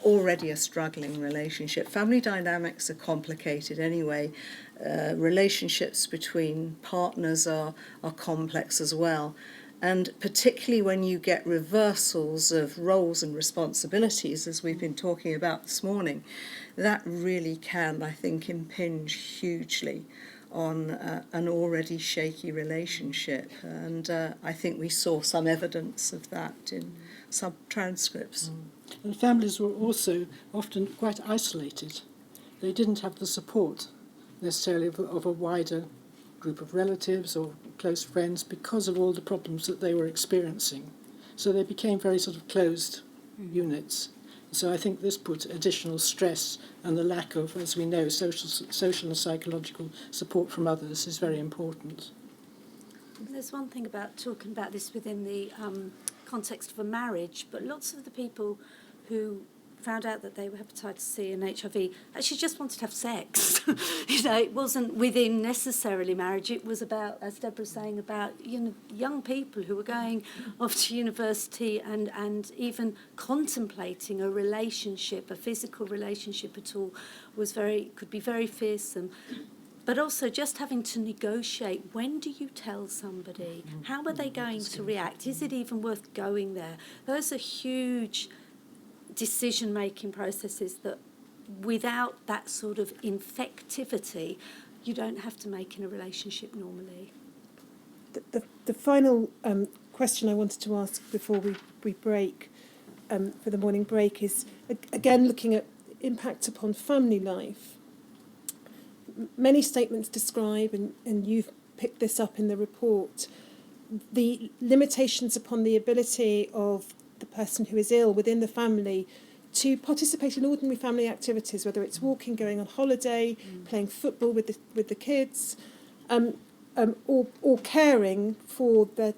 already a struggling relationship. Family dynamics are complicated anyway. Relationships between partners are complex as well. And particularly when you get reversals of roles and responsibilities, as we've been talking about this morning, that really can, I think, impinge hugely on an already shaky relationship. And I think we saw some evidence of that in some transcripts. And families were also often quite isolated. They didn't have the support necessarily of a wider group of relatives or close friends because of all the problems that they were experiencing. So they became very sort of closed units. So I think this put additional stress, and the lack of, as we know, social and psychological support from others is very important. There's one thing about talking about this within the context of a marriage, but lots of the people who found out that they were hepatitis C and HIV actually just wanted to have sex. It wasn't within necessarily marriage. It was about, as Deborah was saying, about young people who were going off to university and even contemplating a relationship, a physical relationship at all, could be very fearsome. But also just having to negotiate, when do you tell somebody? How are they going to react? Is it even worth going there? Those are huge decision-making processes that without that sort of infectivity, you don't have to make in a relationship normally. The final question I wanted to ask before we break for the morning break is, again, looking at impact upon family life. Many statements describe, and you've picked this up in the report, the limitations upon the ability of the person who is ill within the family to participate in ordinary family activities, whether it's walking, going on holiday, playing football with the kids, or caring for their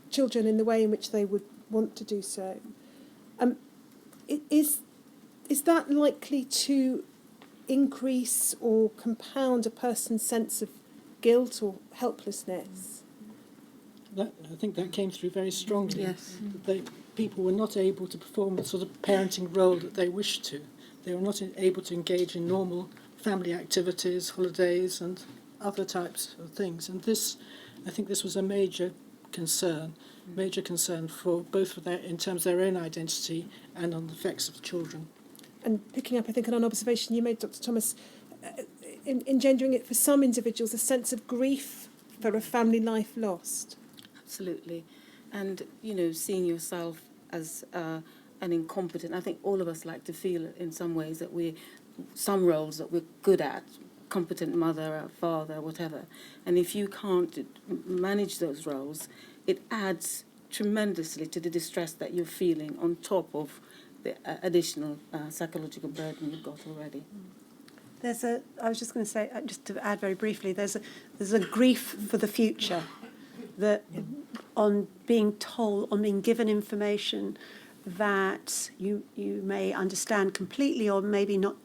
children in the way in which they would want to do so. Is that likely to increase or compound a person's sense of guilt or helplessness. I think that came through very strongly. Yes. People were not able to perform the sort of parenting role that they wished to. They were not able to engage in normal family activities, holidays, and other types of things. And I think this was a major concern for both of their, in terms of their own identity and on the effects of the children. And picking up, I think, on an observation you made, Dr. Thomas, engendering it for some individuals a sense of grief for a family life lost. Absolutely. And, seeing yourself as an incompetent, I think all of us like to feel in some ways that some roles that we're good at, competent mother, or father, whatever. And if you can't manage those roles, it adds tremendously to the distress that you're feeling on top of the additional psychological burden you've got already. I was just going to say, just to add very briefly, there's a grief for the future, that on being given information that you may understand completely or maybe not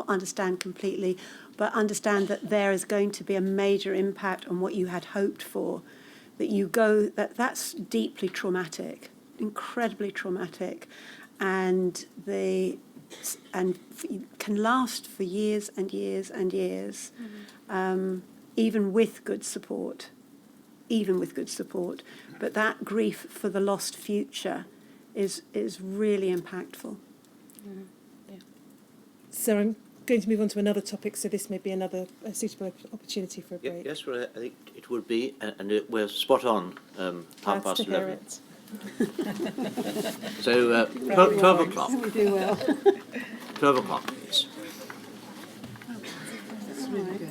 understand completely, but understand that there is going to be a major impact on what you had hoped for, that's deeply traumatic, incredibly traumatic, and can last for years and years and years, even with good support. But that grief for the lost future is really impactful. Mm-hmm. Yeah. So I'm going to move on to another topic, so this may be another suitable opportunity for a break. Yes, well, I think it would be, and we're spot on, half Glad past to hear 11. it. So 12 o'clock. We do well. 12 o'clock, please. That's really good.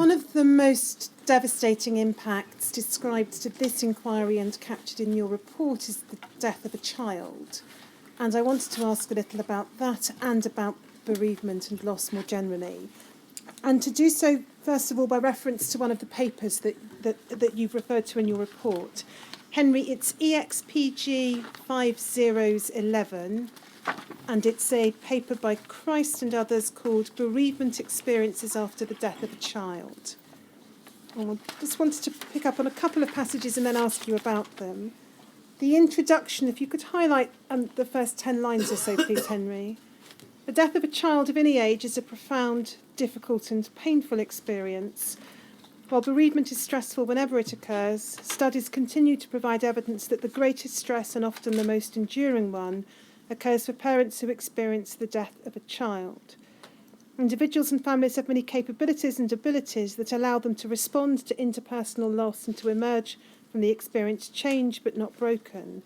One of the most devastating impacts described to this inquiry and captured in your report is the death of a child. And I wanted to ask a little about that and about bereavement and loss more generally. And to do so, first of all, by reference to one of the papers that you've referred to in your report. Henry, it's EXPG 5011, and it's a paper by Christ and others called Bereavement Experiences After the Death of a Child. I just wanted to pick up on a couple of passages and then ask you about them. The introduction, if you could highlight the first 10 lines or so, please, Henry. The death of a child of any age is a profound, difficult and painful experience. While bereavement is stressful whenever it occurs, studies continue to provide evidence that the greatest stress and often the most enduring one occurs for parents who experience the death of a child. Individuals and families have many capabilities and abilities that allow them to respond to interpersonal loss and to emerge from the experience changed but not broken.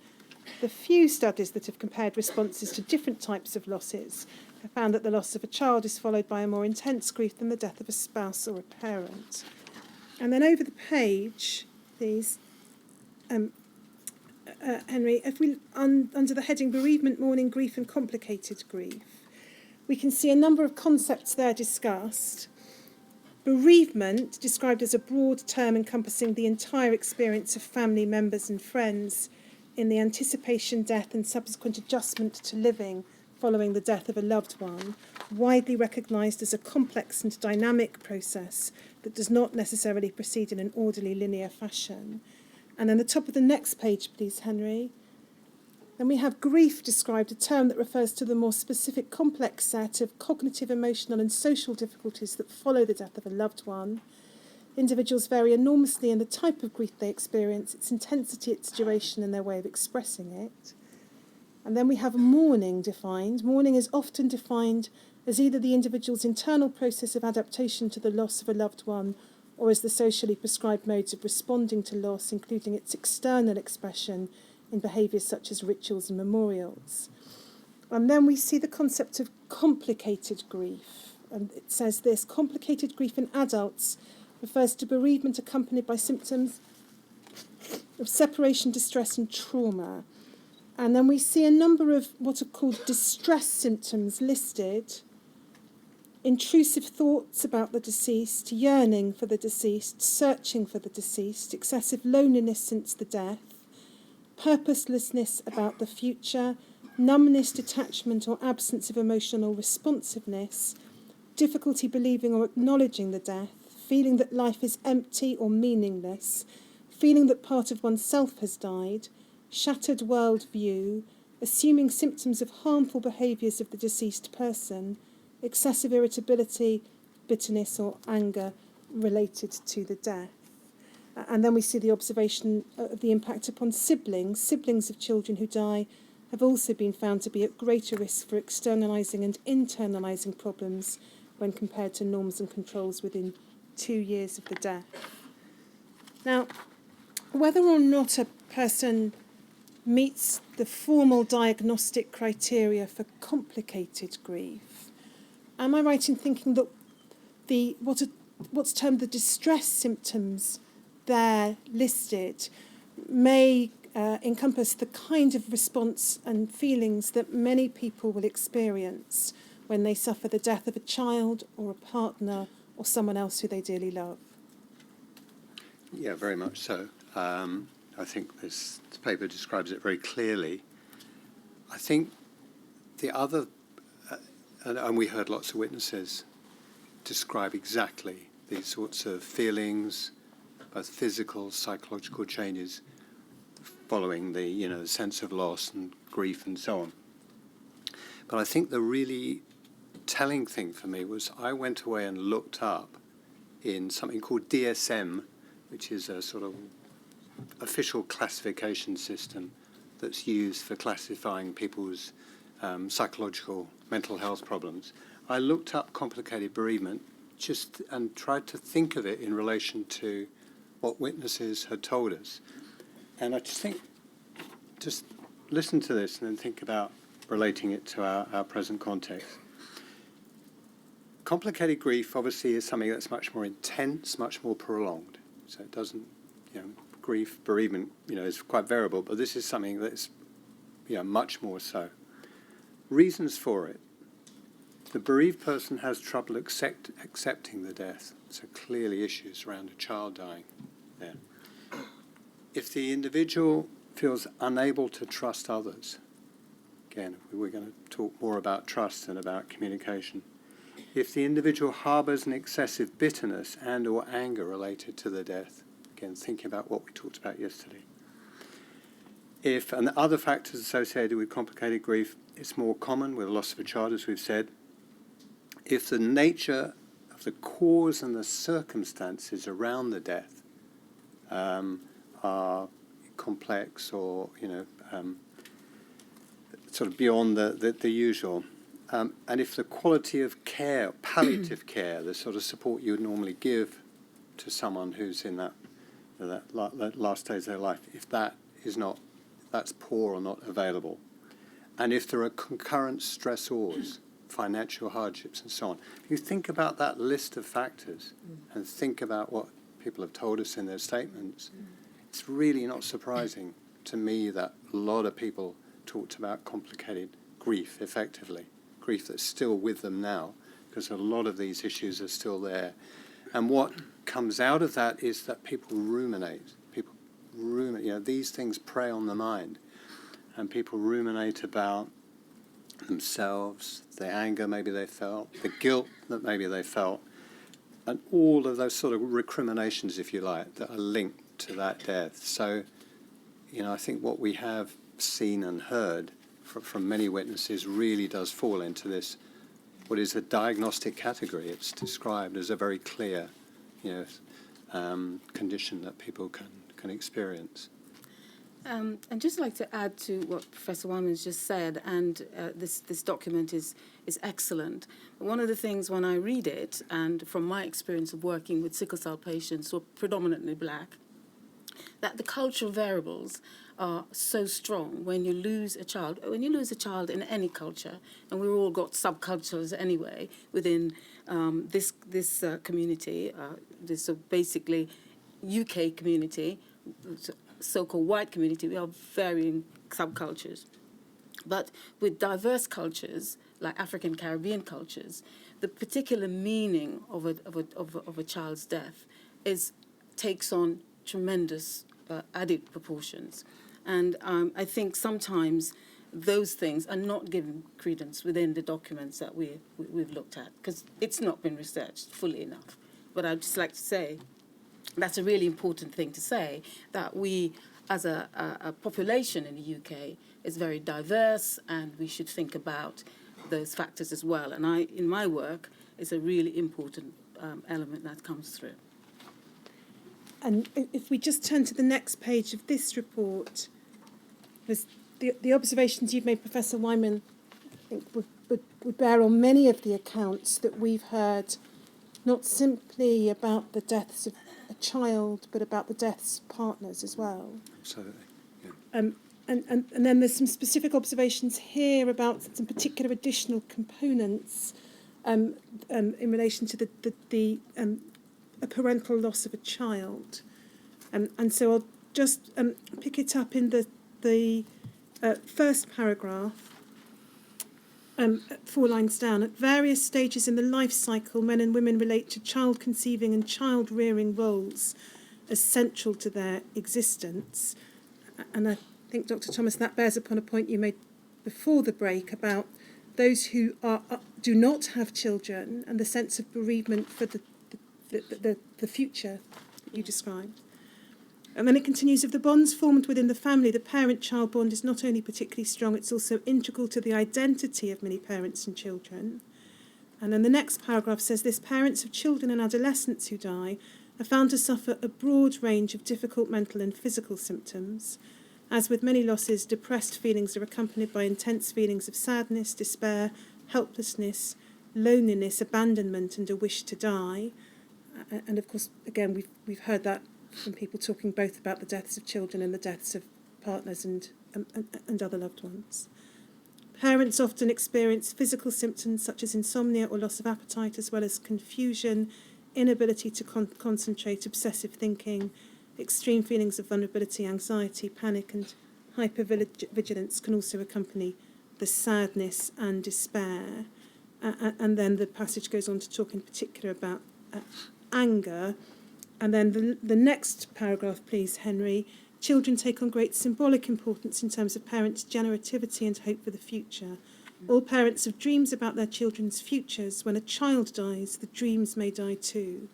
The few studies that have compared responses to different types of losses have found that the loss of a child is followed by a more intense grief than the death of a spouse or a parent. And then over the page, please, Henry, if we under the heading Bereavement, Mourning, Grief and Complicated Grief, we can see a number of concepts there discussed. Bereavement, described as a broad term encompassing the entire experience of family members and friends in the anticipation, death and subsequent adjustment to living following the death of a loved one, widely recognised as a complex and dynamic process that does not necessarily proceed in an orderly linear fashion. And then the top of the next page, please, Henry. Then we have grief described, a term that refers to the more specific complex set of cognitive, emotional and social difficulties that follow the death of a loved one. Individuals vary enormously in the type of grief they experience, its intensity, its duration and their way of expressing it. And then we have mourning defined. Mourning is often defined as either the individual's internal process of adaptation to the loss of a loved one or as the socially prescribed modes of responding to loss, including its external expression in behaviours such as rituals and memorials. And then we see the concept of complicated grief. And it says this: complicated grief in adults refers to bereavement accompanied by symptoms of separation, distress and trauma. And then we see a number of what are called distress symptoms listed: intrusive thoughts about the deceased, yearning for the deceased, searching for the deceased, excessive loneliness since the death, purposelessness about the future, numbness, detachment or absence of emotional responsiveness, difficulty believing or acknowledging the death, feeling that life is empty or meaningless, feeling that part of oneself has died, shattered world view, assuming symptoms of harmful behaviours of the deceased person, excessive irritability, bitterness or anger related to the death. And then we see the observation of the impact upon siblings. Siblings of children who die have also been found to be at greater risk for externalising and internalising problems when compared to norms and controls within 2 years of the death. Now, whether or not a person meets the formal diagnostic criteria for complicated grief, am I right in thinking that what's termed the distress symptoms there listed may encompass the kind of response and feelings that many people will experience when they suffer the death of a child or a partner or someone else who they dearly love? Yeah, very much so. I think this paper describes it very clearly. I think the other, and we heard lots of witnesses describe exactly these sorts of feelings, both physical, psychological changes following the sense of loss and grief and so on. But I think the really telling thing for me was I went away and looked up in something called DSM, which is a sort of official classification system that's used for classifying people's psychological mental health problems. I looked up complicated bereavement and tried to think of it in relation to what witnesses had told us. And I just listen to this and then think about relating it to our present context. Complicated grief obviously is something that's much more intense, much more prolonged. So it doesn't, grief, bereavement, is quite variable, but this is something that's, much more so. Reasons for it. The bereaved person has trouble accepting the death, so clearly issues around a child dying there. If the individual feels unable to trust others, again, we're going to talk more about trust and about communication. If the individual harbours an excessive bitterness and or anger related to the death, again, thinking about what we talked about yesterday. And other factors associated with complicated grief, it's more common with loss of a child, as we've said. If the nature of the cause and the circumstances around the death are complex or, sort of beyond the usual. And if the quality of care, palliative care, the sort of support you would normally give to someone who's in that last stage of their life, if that's poor or not available. And if there are concurrent stressors, financial hardships and so on. If you think about that list of factors and think about what people have told us in their statements, it's really not surprising to me that a lot of people talked about complicated grief, effectively. Grief that's still with them now, because a lot of these issues are still there. And what comes out of that is that people ruminate. These things prey on the mind. And people ruminate about themselves, the anger maybe they felt, the guilt that maybe they felt, and all of those sort of recriminations, if you like, that are linked to that death. So, I think what we have seen and heard from many witnesses really does fall into this, what is a diagnostic category. It's described as a very clear, condition that people can experience. I'd just like to add to what Professor Weinman just said, and this document is excellent. One of the things when I read it, and from my experience of working with sickle cell patients who are predominantly black, that the cultural variables are so strong when you lose a child. When you lose a child in any culture, and we've all got subcultures anyway within this community, this basically UK community, so-called white community, we have varying subcultures. But with diverse cultures, like African Caribbean cultures, the particular meaning of a child's death takes on tremendous added proportions. And I think sometimes those things are not given credence within the documents that we've looked at, because it's not been researched fully enough. But I'd just like to say that's a really important thing to say, that we, as a population in the UK, is very diverse, and we should think about those factors as well. And in my work, it's a really important element that comes through. And if we just turn to the next page of this report, there's the observations you've made, Professor Weinman, I think would bear on many of the accounts that we've heard, not simply about the deaths of a child, but about the deaths of partners as well. Absolutely, yeah. And then there's some specific observations here about some particular additional components in relation to a parental loss of a child. And so I'll just pick it up in the first paragraph, 4 lines down. At various stages in the life cycle, men and women relate to child conceiving and child rearing roles as central to their existence. And I think, Dr. Thomas, that bears upon a point you made before the break about those who do not have children and the sense of bereavement for the future that you described. And then it continues, if the bonds formed within the family, the parent-child bond is not only particularly strong, it's also integral to the identity of many parents and children. And then the next paragraph says this, parents of children and adolescents who die are found to suffer a broad range of difficult mental and physical symptoms. As with many losses, depressed feelings are accompanied by intense feelings of sadness, despair, helplessness, loneliness, abandonment, and a wish to die. And of course, again, we've heard that from people talking both about the deaths of children and the deaths of partners and other loved ones. Parents often experience physical symptoms such as insomnia or loss of appetite, as well as confusion, inability to concentrate, obsessive thinking, extreme feelings of vulnerability, anxiety, panic, and hypervigilance can also accompany the sadness and despair. And then the passage goes on to talk in particular about anger. And then the next paragraph, please, Henry. Children take on great symbolic importance in terms of parents' generativity and hope for the future. All parents have dreams about their children's futures. When a child dies, the dreams may die too.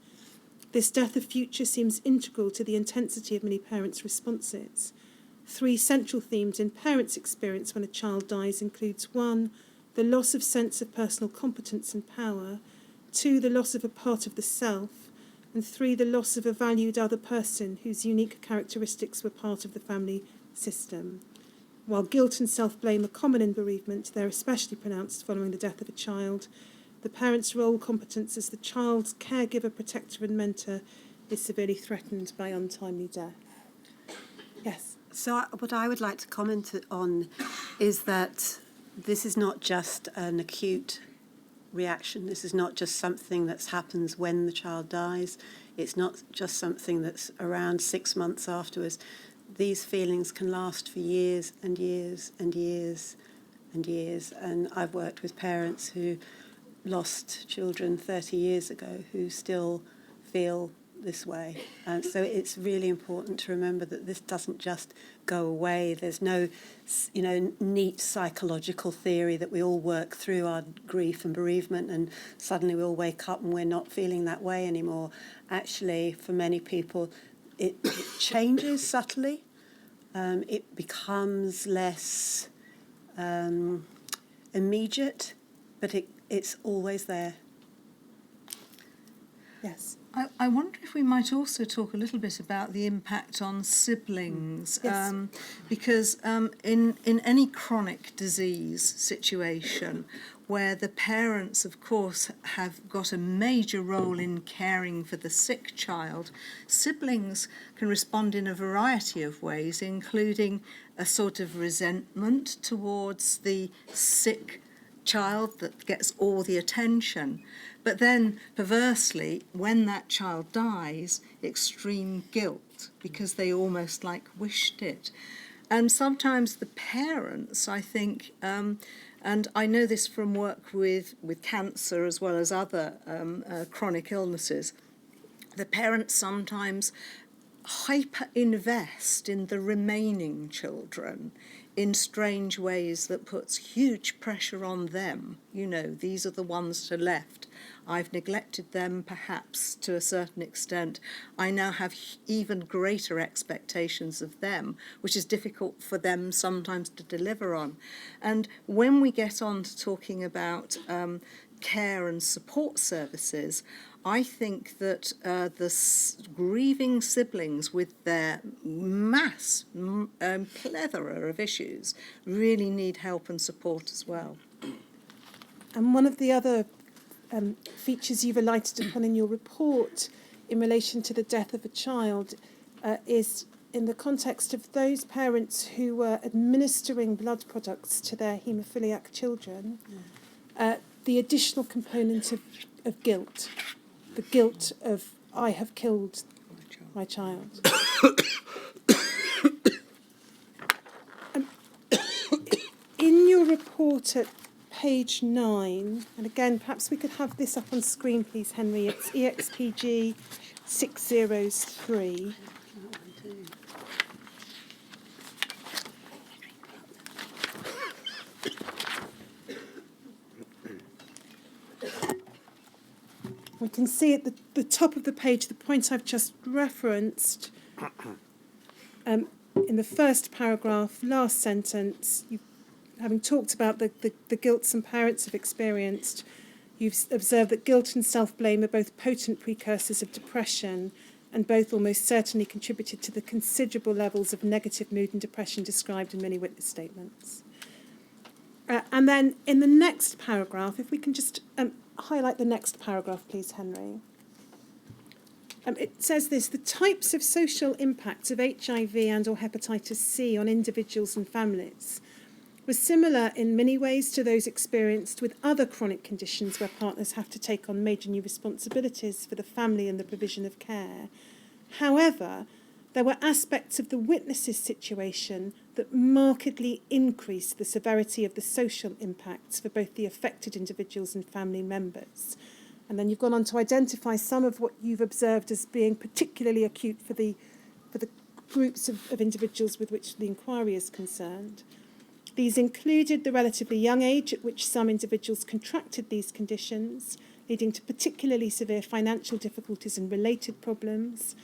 This death of future seems integral to the intensity of many parents' responses. 3 central themes in parents' experience when a child dies includes 1, the loss of sense of personal competence and power, 2, the loss of a part of the self, and 3, the loss of a valued other person whose unique characteristics were part of the family system. While guilt and self-blame are common in bereavement, they're especially pronounced following the death of a child. The parent's role competence as the child's caregiver, protector and mentor is severely threatened by untimely death. Yes? So what I would like to comment on is that this is not just an acute reaction. This is not just something that happens when the child dies. It's not just something that's around 6 months afterwards. These feelings can last for years and years and years and years. And I've worked with parents who lost children 30 years ago who still feel this way. And so it's really important to remember that this doesn't just go away. There's no, neat psychological theory that we all work through our grief and bereavement and suddenly we all wake up and we're not feeling that way anymore. Actually, for many people, it changes subtly. It becomes less immediate, but it's always there. Yes. I wonder if we might also talk a little bit about the impact on siblings, Yes. Because in any chronic disease situation where the parents, of course, have got a major role in caring for the sick child, siblings can respond in a variety of ways, including a sort of resentment towards the sick child that gets all the attention. But then, perversely, when that child dies, extreme guilt, because they almost wished it. And sometimes the parents, I think, and I know this from work with cancer as well as other chronic illnesses, the parents sometimes hyper-invest in the remaining children in strange ways that puts huge pressure on them. These are the ones that are left. I've neglected them, perhaps, to a certain extent. I now have even greater expectations of them, which is difficult for them sometimes to deliver on. And when we get on to talking about care and support services, I think that the grieving siblings with their plethora of issues really need help and support as well. And one of the other features you've alighted upon in your report in relation to the death of a child is in the context of those parents who were administering blood products to their haemophiliac children, the additional component of guilt, the guilt of I have killed my child. In your report at page 9, and again, perhaps we could have this up on screen, please, Henry. It's EXPG 603. We can see at the top of the page the point I've just referenced. In the first paragraph, last sentence, having talked about the guilt some parents have experienced, you've observed that guilt and self-blame are both potent precursors of depression and both almost certainly contributed to the considerable levels of negative mood and depression described in many witness statements. And then in the next paragraph, if we can just highlight the next paragraph, please, Henry. It says this: the types of social impacts of HIV and or hepatitis C on individuals and families was similar in many ways to those experienced with other chronic conditions where partners have to take on major new responsibilities for the family and the provision of care. However, there were aspects of the witnesses' situation that markedly increased the severity of the social impacts for both the affected individuals and family members. And then you've gone on to identify some of what you've observed as being particularly acute for the groups of individuals with which the inquiry is concerned. These included the relatively young age at which some individuals contracted these conditions, leading to particularly severe financial difficulties and related problems.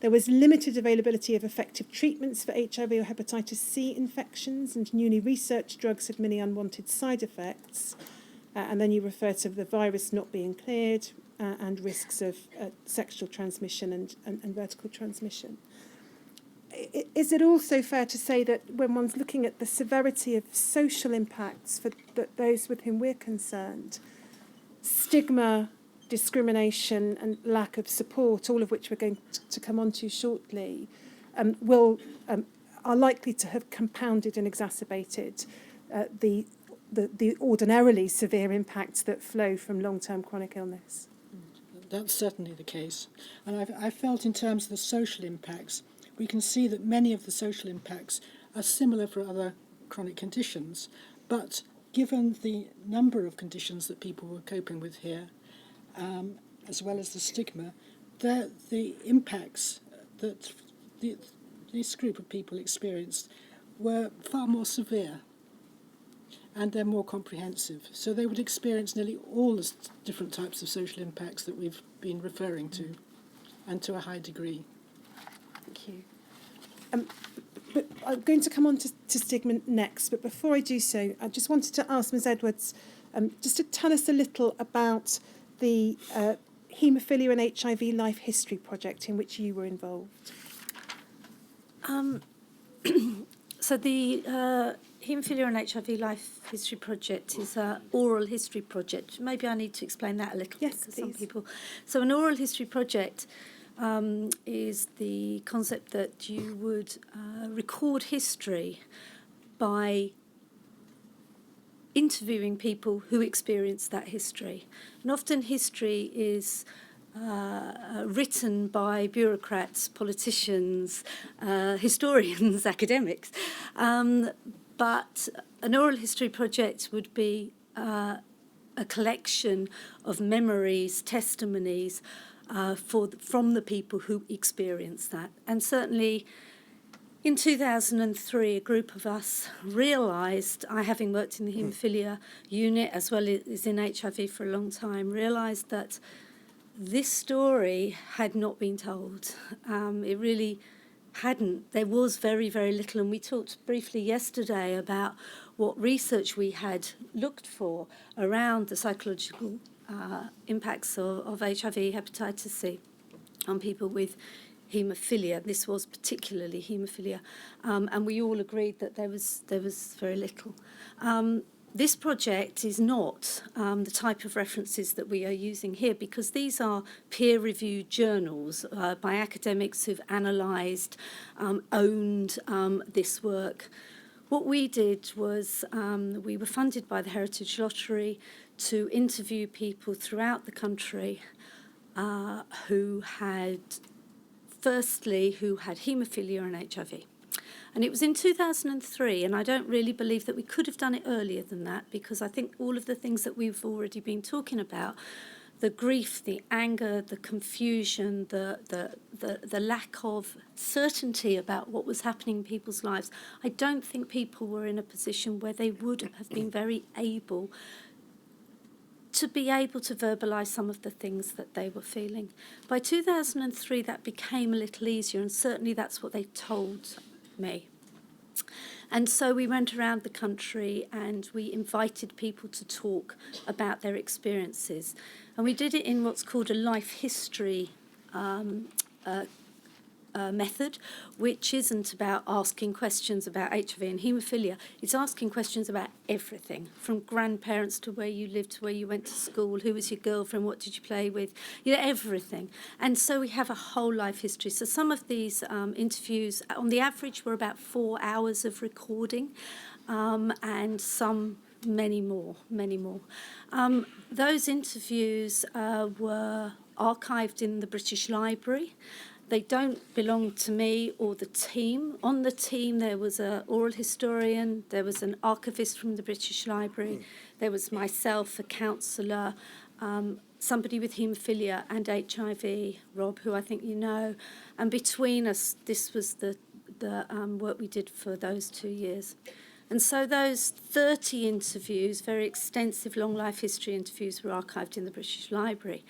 There was limited availability of effective treatments for HIV or hepatitis C infections, and newly researched drugs had many unwanted side effects. And then you refer to the virus not being cleared and risks of sexual transmission and vertical transmission. Is it also fair to say that when one's looking at the severity of social impacts for those with whom we're concerned, stigma, discrimination and lack of support, all of which we're going to come on to shortly, are likely to have compounded and exacerbated the ordinarily severe impacts that flow from long-term chronic illness? That's certainly the case. And I felt in terms of the social impacts, we can see that many of the social impacts are similar for other chronic conditions, but given the number of conditions that people were coping with here, as well as the stigma, the impacts that this group of people experienced were far more severe, and they're more comprehensive. So they would experience nearly all the different types of social impacts that we've been referring to, and to a high degree. Thank you. But I'm going to come on to stigma next, but before I do so, I just wanted to ask Ms Edwards just to tell us a little about the Haemophilia and HIV Life History project in which you were involved. So the Haemophilia and HIV Life History Project is an oral history project. Maybe I need to explain that a little bit to some people. So an oral history project is the concept that you would record history by interviewing people who experience that history. And often history is written by bureaucrats, politicians, historians, academics. But an oral history project would be a collection of memories, testimonies from the people who experience that. And certainly in 2003, a group of us realised, I having worked in the haemophilia unit as well as in HIV for a long time, realised that this story had not been told. It really hadn't. There was very, very little, and we talked briefly yesterday about what research we had looked for around the psychological impacts of HIV, hepatitis C on people with haemophilia. This was particularly haemophilia, and we all agreed that there was very little. This project is not the type of references that we are using here, because these are peer-reviewed journals by academics who've analysed, owned this work. What we did was we were funded by the Heritage Lottery to interview people throughout the country who had haemophilia and HIV. And it was in 2003, and I don't really believe that we could have done it earlier than that, because I think all of the things that we've already been talking about, the grief, the anger, the confusion, the lack of certainty about what was happening in people's lives, I don't think people were in a position where they would have been very able to verbalise some of the things that they were feeling. By 2003, that became a little easier, and certainly that's what they told me. And so we went around the country and we invited people to talk about their experiences. And we did it in what's called a life history method, which isn't about asking questions about HIV and haemophilia. It's asking questions about everything, from grandparents to where you lived, to where you went to school, who was your girlfriend, what did you play with, everything. And so we have a whole life history. So some of these interviews, on the average, were about 4 hours of recording, and some many more. Those interviews were archived in the British Library. They don't belong to me or the team. On the team, there was an oral historian, there was an archivist from the British Library, there was myself, a counsellor, somebody with haemophilia and HIV, Rob, who I think you know. And between us, this was the work we did for those 2 years. And so those 30 interviews, very extensive long life history interviews, were archived in the British Library.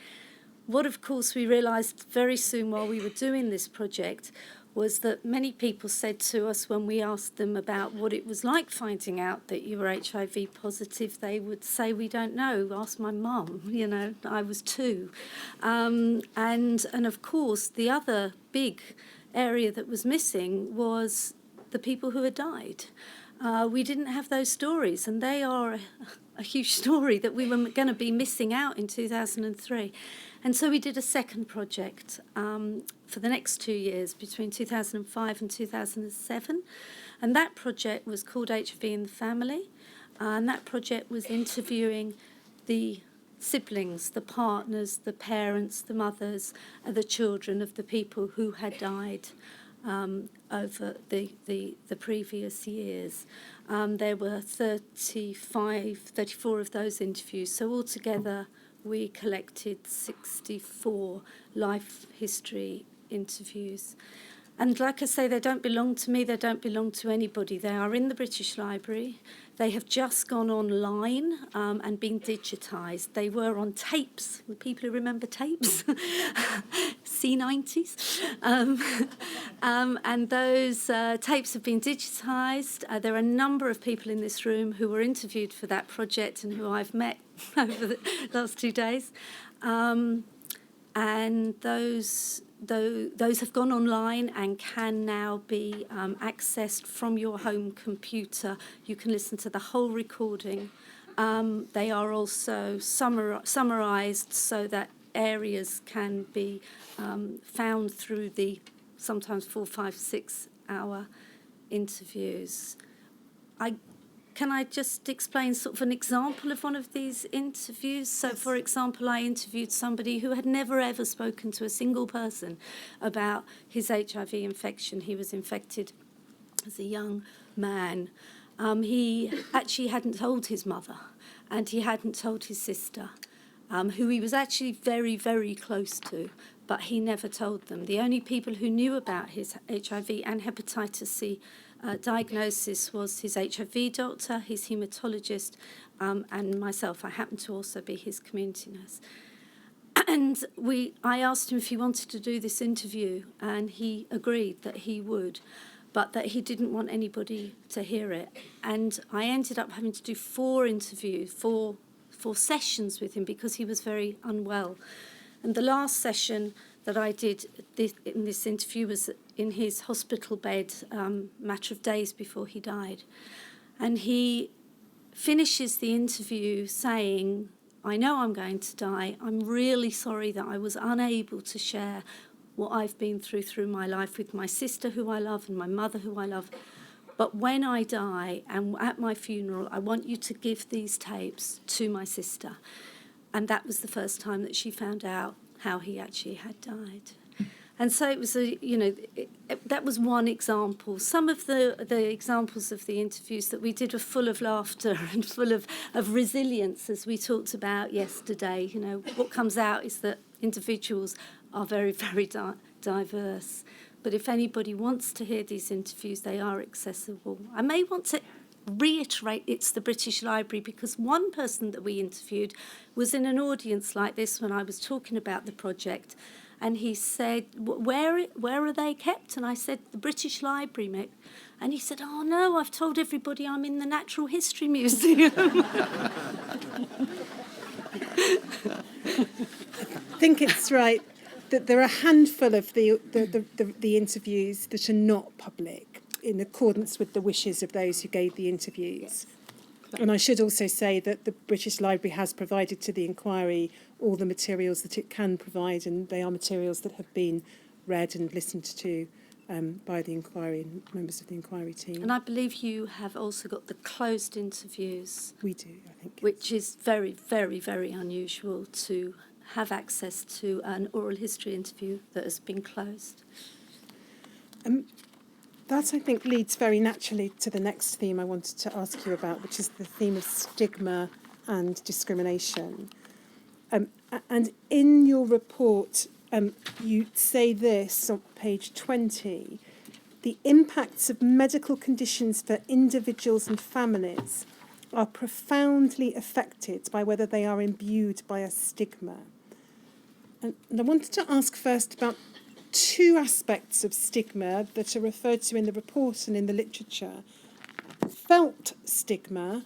What, of course, we realised very soon while we were doing this project was that many people said to us when we asked them about what it was like finding out that you were HIV positive, they would say, we don't know, ask my mum, I was 2. And of course, the other big area that was missing was the people who had died. We didn't have those stories, and they are a huge story that we were going to be missing out in 2003. And so we did a second project for the next 2 years, between 2005 and 2007. And that project was called HIV in the Family. And that project was interviewing the siblings, the partners, the parents, the mothers, and the children of the people who had died over the previous years. There were 34 of those interviews. So altogether, we collected 64 life history interviews. And like I say, they don't belong to me, they don't belong to anybody. They are in the British Library. They have just gone online and been digitised. They were on tapes, the people who remember tapes, C90s. And those tapes have been digitised. There are a number of people in this room who were interviewed for that project and who I've met over the last 2 days. And those have gone online and can now be accessed from your home computer. You can listen to the whole recording. They are also summarised so that areas can be found through the sometimes 4, 5, 6 hour interviews. Can I just explain sort of an example of one of these interviews? So, for example, I interviewed somebody who had never, ever spoken to a single person about his HIV infection. He was infected as a young man. He actually hadn't told his mother, and he hadn't told his sister, who he was actually very, very close to, but he never told them. The only people who knew about his HIV and hepatitis C diagnosis was his HIV doctor, his haematologist, and myself. I happened to also be his community nurse. And I asked him if he wanted to do this interview, and he agreed that he would, but that he didn't want anybody to hear it. And I ended up having to do 4 interviews, four sessions with him because he was very unwell. And the last session that I did in this interview was in his hospital bed, matter of days before he died. And he finishes the interview saying, I know I'm going to die. I'm really sorry that I was unable to share what I've been through my life with my sister, who I love, and my mother, who I love. But when I die and at my funeral, I want you to give these tapes to my sister. And that was the first time that she found out how he actually had died. And so it was, that was one example. Some of the examples of the interviews that we did were full of laughter and full of resilience, as we talked about yesterday. What comes out is that individuals are very, very diverse. But if anybody wants to hear these interviews, they are accessible. I may want to reiterate it's the British Library, because one person that we interviewed was in an audience like this when I was talking about the project, and he said, where are they kept? And I said, the British Library, mate. And he said, oh no, I've told everybody I'm in the Natural History Museum. I think it's right. that there are a handful of the interviews that are not public in accordance with the wishes of those who gave the interviews. And I should also say that the British Library has provided to the inquiry all the materials that it can provide, and they are materials that have been read and listened to by the inquiry and members of the inquiry team. And I believe you have also got the closed interviews. We do, I think. Which is very, very, very unusual to have access to an oral history interview that has been closed. That, I think, leads very naturally to the next theme I wanted to ask you about, which is the theme of stigma and discrimination. And in your report, you say this on page 20, the impacts of medical conditions for individuals and families are profoundly affected by whether they are imbued by a stigma. And I wanted to ask first about two aspects of stigma that are referred to in the report and in the literature: felt stigma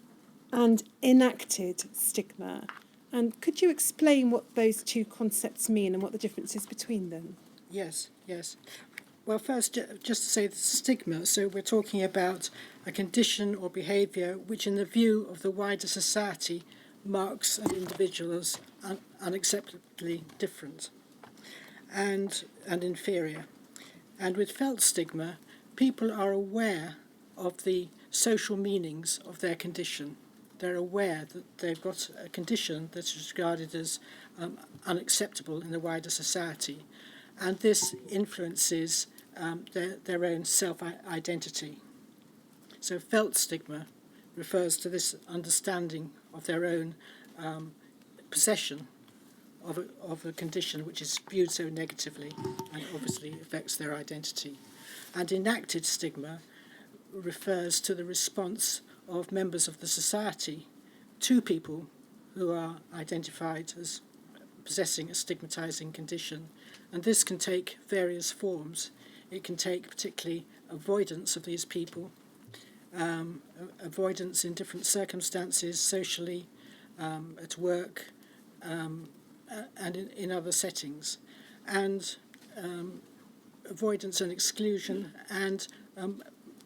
and enacted stigma. And could you explain what those two concepts mean and what the difference is between them? Yes. Well, first, just to say the stigma, so we're talking about a condition or behaviour which, in the view of the wider society, marks an individual as unacceptably different and inferior. And with felt stigma, people are aware of the social meanings of their condition. They're aware that they've got a condition that is regarded as unacceptable in the wider society, and this influences their own self-identity. So felt stigma refers to this understanding of their own possession of a condition which is viewed so negatively and obviously affects their identity. And enacted stigma refers to the response of members of the society to people who are identified as possessing a stigmatising condition. And this can take various forms. It can take particularly avoidance of these people, avoidance in different circumstances, socially, at work, and in other settings, and avoidance and exclusion, and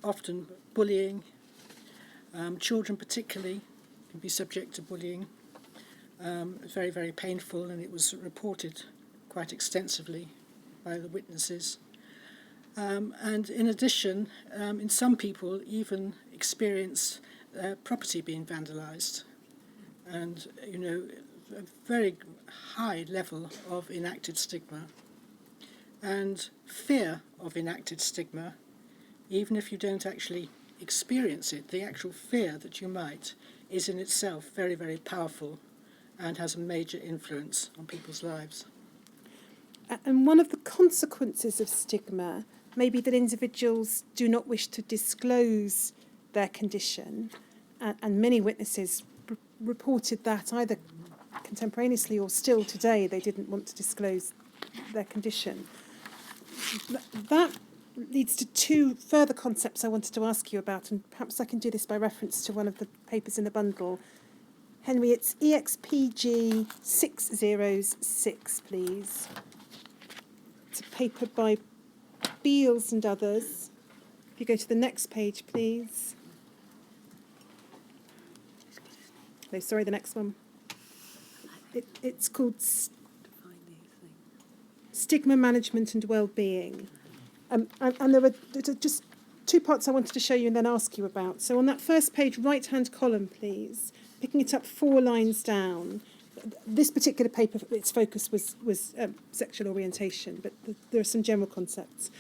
often bullying. Children particularly can be subject to bullying. It's very, very painful, and it was reported quite extensively by the witnesses. And in addition, in some people even experience property being vandalised, and a very high level of enacted stigma. And fear of enacted stigma, even if you don't actually experience it, the actual fear that you might is in itself very, very powerful and has a major influence on people's lives. And one of the consequences of stigma may be that individuals do not wish to disclose their condition, and many witnesses reported that either contemporaneously or still today they didn't want to disclose their condition. That leads to two further concepts I wanted to ask you about, and perhaps I can do this by reference to one of the papers in the bundle. Henry, it's EXPG 606, please. It's a paper by Beals and others. If you go to the next page, please. No, sorry, the next one. It's called Stigma Management and Wellbeing. And there were just two parts I wanted to show you and then ask you about. So on that first page, right-hand column, please, picking it up 4 lines down. This particular paper, its focus was sexual orientation, but there are some general concepts.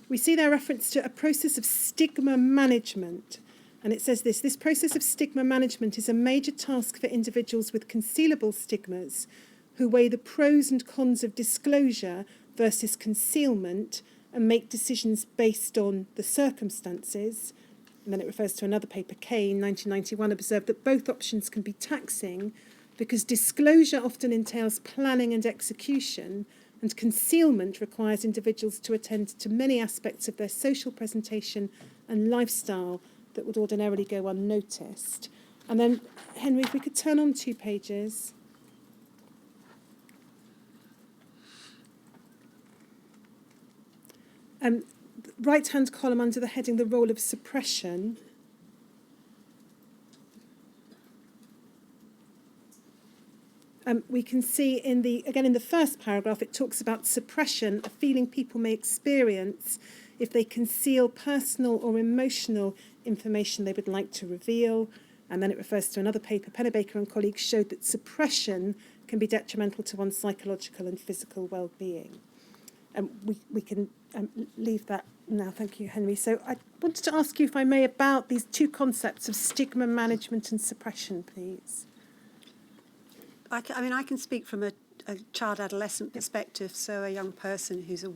We see there reference to a process of stigma management. And it says this process of stigma management is a major task for individuals with concealable stigmas who weigh the pros and cons of disclosure versus concealment and make decisions based on the circumstances. And then it refers to another paper, Kane, 1991, observed that both options can be taxing because disclosure often entails planning and execution, and concealment requires individuals to attend to many aspects of their social presentation and lifestyle that would ordinarily go unnoticed. And then, Henry, if we could turn on 2 pages. Right-hand column under the heading, the role of suppression. We can see in the first paragraph, it talks about suppression, a feeling people may experience if they conceal personal or emotional information they would like to reveal. And then it refers to another paper. Pennebaker and colleagues showed that suppression can be detrimental to one's psychological and physical well-being. We can leave that now. Thank you, Henry. So I wanted to ask you, if I may, about these two concepts of stigma management and suppression, please. I can speak from a child-adolescent perspective, so a young person who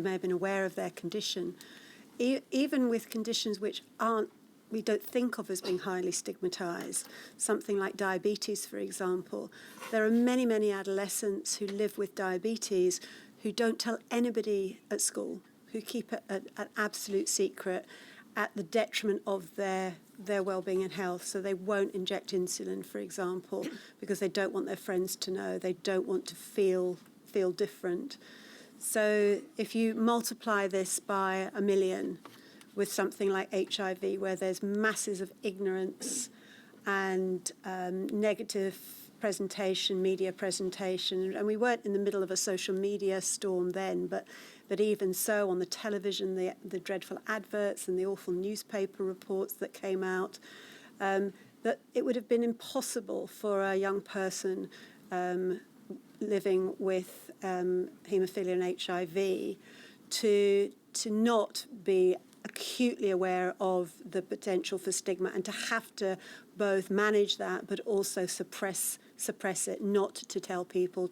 may have been aware of their condition, even with conditions which we don't think of as being highly stigmatised, something like diabetes, for example. There are many, many adolescents who live with diabetes who don't tell anybody at school, who keep it an absolute secret at the detriment of their well-being and health. So they won't inject insulin, for example, because they don't want their friends to know. They don't want to feel different. So if you multiply this by 1 million with something like HIV, where there's masses of ignorance and negative presentation, media presentation, and we weren't in the middle of a social media storm then, but even so, on the television, the dreadful adverts and the awful newspaper reports that came out, that it would have been impossible for a young person living with haemophilia and HIV to not be acutely aware of the potential for stigma and to have to both manage that but also suppress it, not to tell people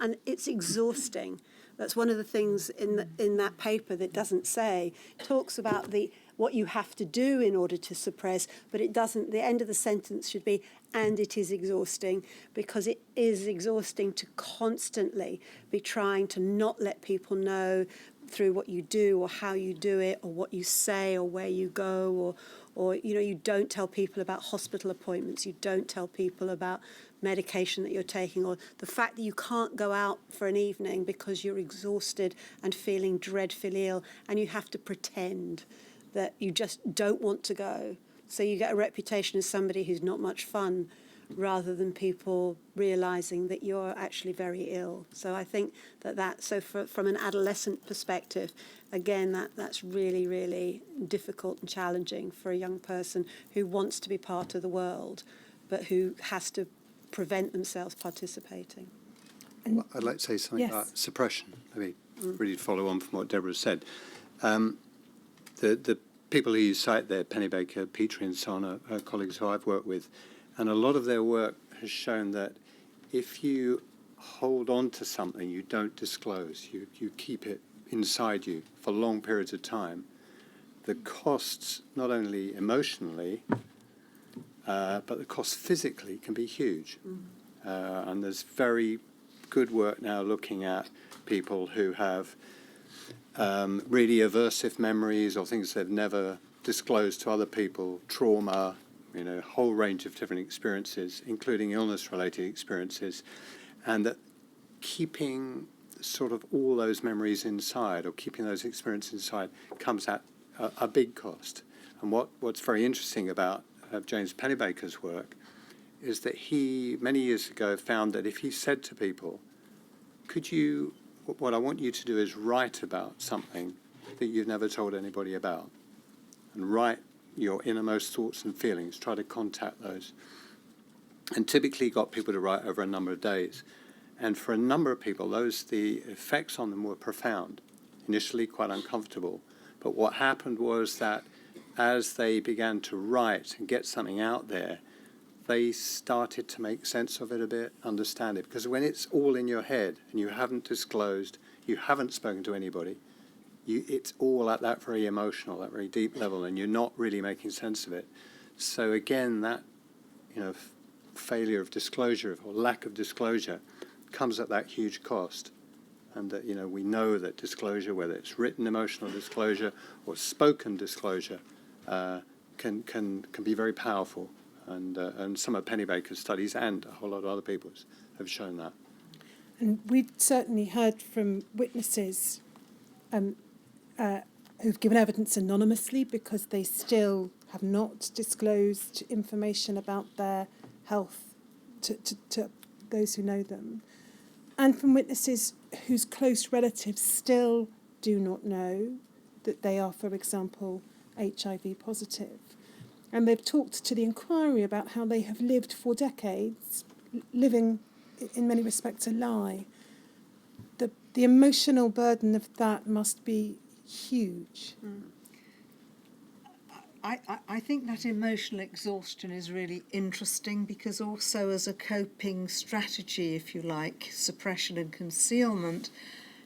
and it's exhausting. That's one of the things in that paper that doesn't say. It talks about what you have to do in order to suppress, but it doesn't. The end of the sentence should be, and it is exhausting, because it is exhausting to constantly be trying to not let people know through what you do or how you do it or what you say or where you go or you don't tell people about hospital appointments, you don't tell people about medication that you're taking, or the fact that you can't go out for an evening because you're exhausted and feeling dreadfully ill and you have to pretend that you just don't want to go. So you get a reputation as somebody who's not much fun rather than people realising that you're actually very ill. So I think from an adolescent perspective, again, that's really, really difficult and challenging for a young person who wants to be part of the world, but who has to prevent themselves participating. Well, I'd like to say something about suppression, maybe really follow on from what Deborah said. The people who you cite there, Pennebaker, Petrie and so on, are colleagues who I've worked with, and a lot of their work has shown that if you hold on to something you don't disclose, you keep it inside you for long periods of time, the costs, not only emotionally, but the costs physically can be huge. And there's very good work now looking at people who have really aversive memories or things they've never disclosed to other people, trauma, a whole range of different experiences, including illness-related experiences, and that keeping sort of all those memories inside or keeping those experiences inside comes at a big cost. And what's very interesting about James Pennebaker's work is that he, many years ago, found that if he said to people, what I want you to do is write about something that you've never told anybody about, and write your innermost thoughts and feelings, try to contact those. And typically got people to write over a number of days. And for a number of people, the effects on them were profound, initially quite uncomfortable. But what happened was that as they began to write and get something out there, they started to make sense of it a bit, understand it. Because when it's all in your head and you haven't disclosed, you haven't spoken to anybody, it's all at that very emotional, that very deep level, and you're not really making sense of it. So again, that failure of disclosure or lack of disclosure comes at that huge cost. And that we know that disclosure, whether it's written emotional disclosure or spoken disclosure, can be very powerful. And some of Pennebaker's studies and a whole lot of other people's have shown that. And we've certainly heard from witnesses who've given evidence anonymously because they still have not disclosed information about their health to those who know them, and from witnesses whose close relatives still do not know that they are, for example, HIV positive. And they've talked to the inquiry about how they have lived for decades, living, in many respects, a lie. The emotional burden of that must be huge. I think that emotional exhaustion is really interesting, because also as a coping strategy, if you like, suppression and concealment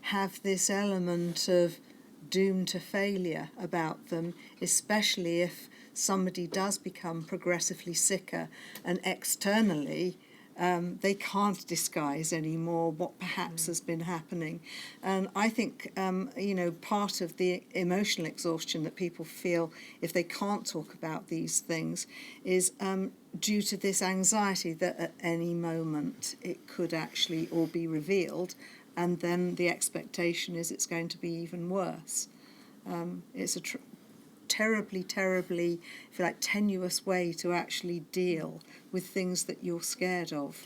have this element of doom to failure about them, especially if somebody does become progressively sicker and externally they can't disguise anymore what perhaps has been happening. And I think, part of the emotional exhaustion that people feel if they can't talk about these things is due to this anxiety that at any moment it could actually all be revealed, and then the expectation is it's going to be even worse. It's a terribly, if you like, tenuous way to actually deal with things that you're scared of.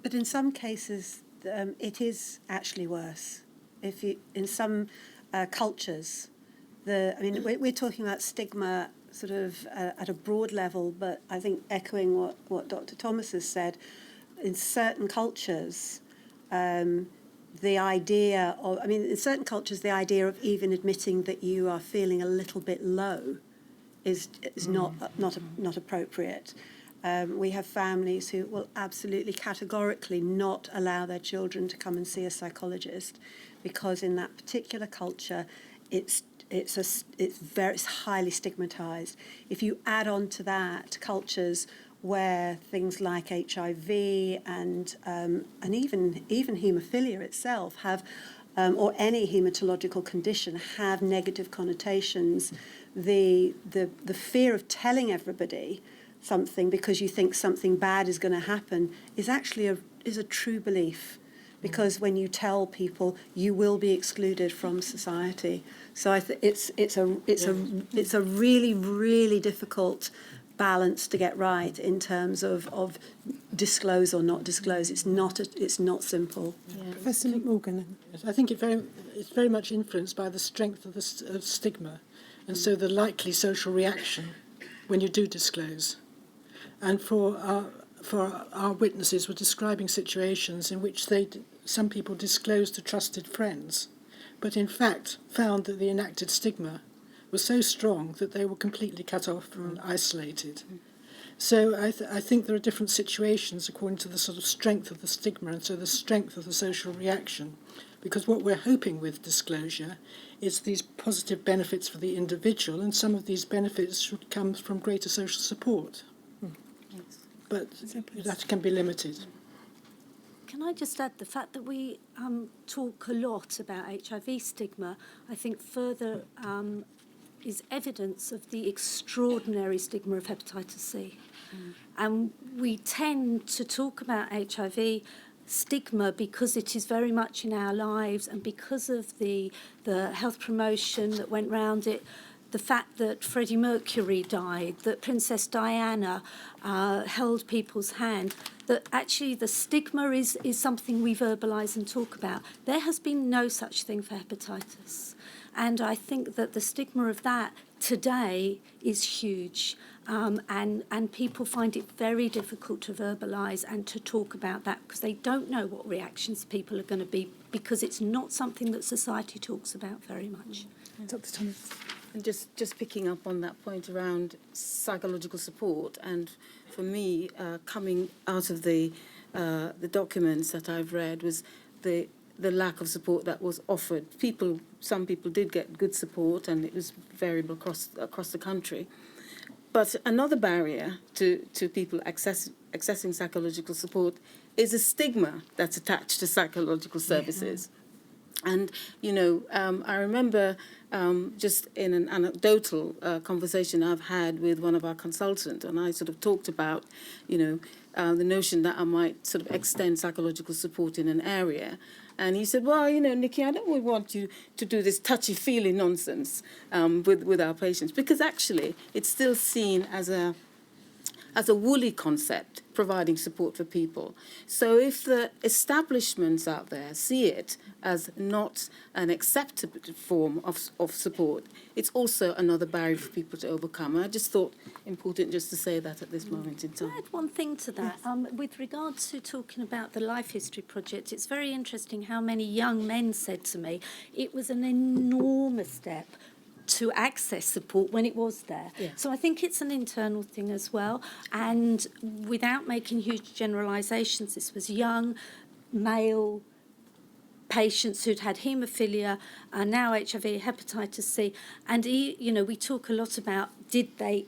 But in some cases, it is actually worse. In some cultures, we're talking about stigma sort of at a broad level, but I think echoing what Dr. Thomas has said, in certain cultures, the idea of, in certain cultures, the idea of even admitting that you are feeling a little bit low is not appropriate. We have families who will absolutely categorically not allow their children to come and see a psychologist, because in that particular culture, it's highly stigmatized. If you add on to that cultures where things like HIV and even haemophilia itself have, or any hematological condition, have negative connotations, the fear of telling everybody something because you think something bad is going to happen is actually a true belief, because when you tell people, you will be excluded from society. So it's a really, really difficult balance to get right in terms of disclose or not disclose. It's not simple. Yeah. Professor McMorgan. Yes, I think it's very much influenced by the strength of stigma, and so the likely social reaction when you do disclose. And for our witnesses were describing situations in which some people disclosed to trusted friends, but in fact found that the enacted stigma was so strong that they were completely cut off and isolated. So I think there are different situations according to the sort of strength of the stigma and so the strength of the social reaction, because what we're hoping with disclosure is these positive benefits for the individual, and some of these benefits should come from greater social support. But that can be limited. Can I just add the fact that we talk a lot about HIV stigma, I think further is evidence of the extraordinary stigma of hepatitis C. And we tend to talk about HIV stigma because it is very much in our lives, and because of the health promotion that went round it, the fact that Freddie Mercury died, that Princess Diana held people's hand, that actually the stigma is something we verbalise and talk about. There has been no such thing for hepatitis. And I think that the stigma of that today is huge. And people find it very difficult to verbalise and to talk about that because they don't know what reactions people are going to be, because it's not something that society talks about very much. Dr. Thomas. And just picking up on that point around psychological support, and for me, coming out of the documents that I've read was the lack of support that was offered. Some people did get good support, and it was variable across the country. But another barrier to people accessing psychological support is a stigma that's attached to psychological services. Yeah. And, I remember just in an anecdotal conversation I've had with one of our consultants, and I sort of talked about, the notion that I might sort of extend psychological support in an area. And he said, well, you know, Nicky, I don't want you to do this touchy-feely nonsense with our patients, because actually it's still seen as a woolly concept, providing support for people. So if the establishments out there see it as not an acceptable form of support, it's also another barrier for people to overcome. And I just thought important just to say that at this moment in Can time. I add one thing to that? With regard to talking about the Life History Project, it's very interesting how many young men said to me it was an enormous step to access support when it was there. Yeah. So I think it's an internal thing as well. And without making huge generalisations, this was young, male patients who'd had haemophilia, now HIV, hepatitis C. And, you know, we talk a lot about did they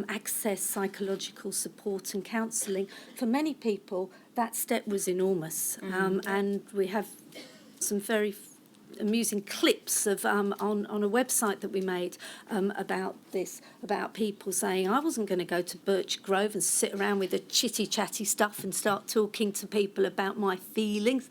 access psychological support and counselling. For many people, that step was enormous. And we have some very amusing clips of on a website that we made about this, about people saying, I wasn't going to go to Birch Grove and sit around with the chitty-chatty stuff and start talking to people about my feelings.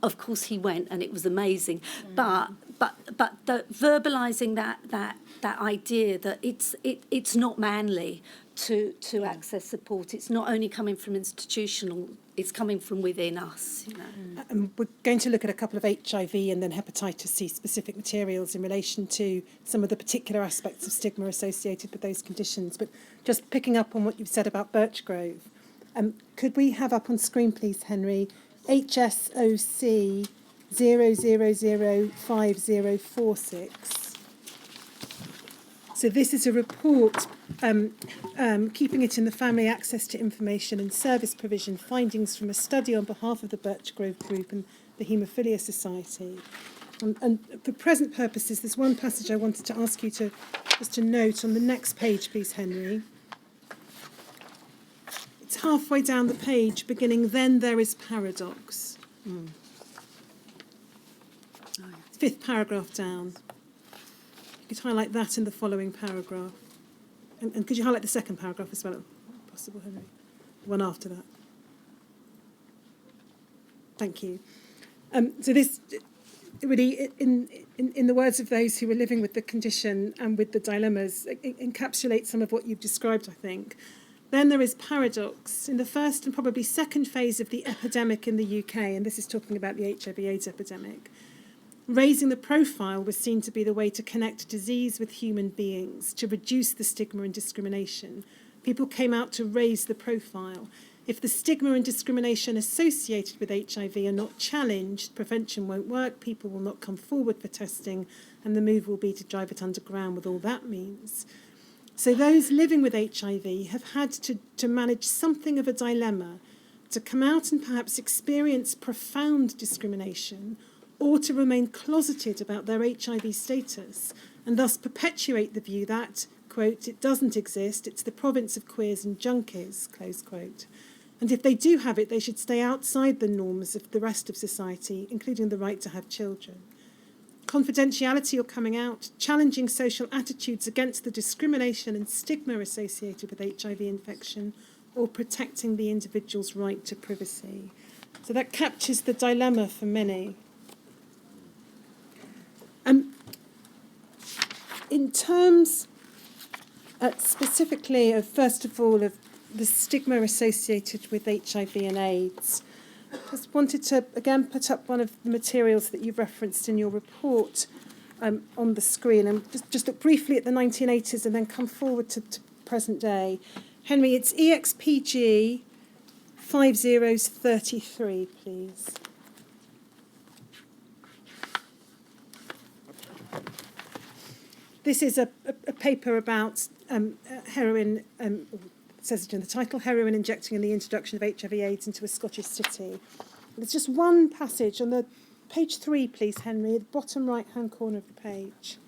Of course he went, and it was amazing. But the verbalising that idea that it's not manly to access support. It's not only coming from institutional, it's coming from within us. You know. We're going to look at a couple of HIV and then hepatitis C specific materials in relation to some of the particular aspects of stigma associated with those conditions. But just picking up on what you've said about Birchgrove, could we have up on screen, please, Henry, HSOC 0005046. So this is a report, keeping it in the family, access to information and service provision, findings from a study on behalf of the Birchgrove Group and the Haemophilia Society. And for present purposes, there's one passage I wanted to ask you to just to note on the next page, please, Henry. It's halfway down the page, beginning, then there is paradox. Fifth paragraph down. You could highlight that in the following paragraph. And could you highlight the second paragraph as well, if possible, Henry? The one after that. Thank you. So this really, in the words of those who were living with the condition and with the dilemmas, encapsulates some of what you've described, I think. Then there is paradox. In the first and probably second phase of the epidemic in the UK, and this is talking about the HIV/AIDS epidemic, raising the profile was seen to be the way to connect disease with human beings, to reduce the stigma and discrimination. People came out to raise the profile. If the stigma and discrimination associated with HIV are not challenged, prevention won't work, people will not come forward for testing, and the move will be to drive it underground with all that means. So those living with HIV have had to manage something of a dilemma, to come out and perhaps experience profound discrimination, or to remain closeted about their HIV status, and thus perpetuate the view that, quote, it doesn't exist, it's the province of queers and junkies, close quote. And if they do have it, they should stay outside the norms of the rest of society, including the right to have children. Confidentiality or coming out, challenging social attitudes against the discrimination and stigma associated with HIV infection, or protecting the individual's right to privacy. So that captures the dilemma for many. In terms specifically of, first of all, of the stigma associated with HIV and AIDS, I just wanted to, again, put up one of the materials that you've referenced in your report on the screen, and just look briefly at the 1980s and then come forward to present day. Henry, it's EXPG 5033, please. This is a paper about heroin, it says it in the title, heroin injecting and the introduction of HIV/AIDS into a Scottish city. There's just one passage on the page 3, please, Henry, at the bottom right-hand corner of the page.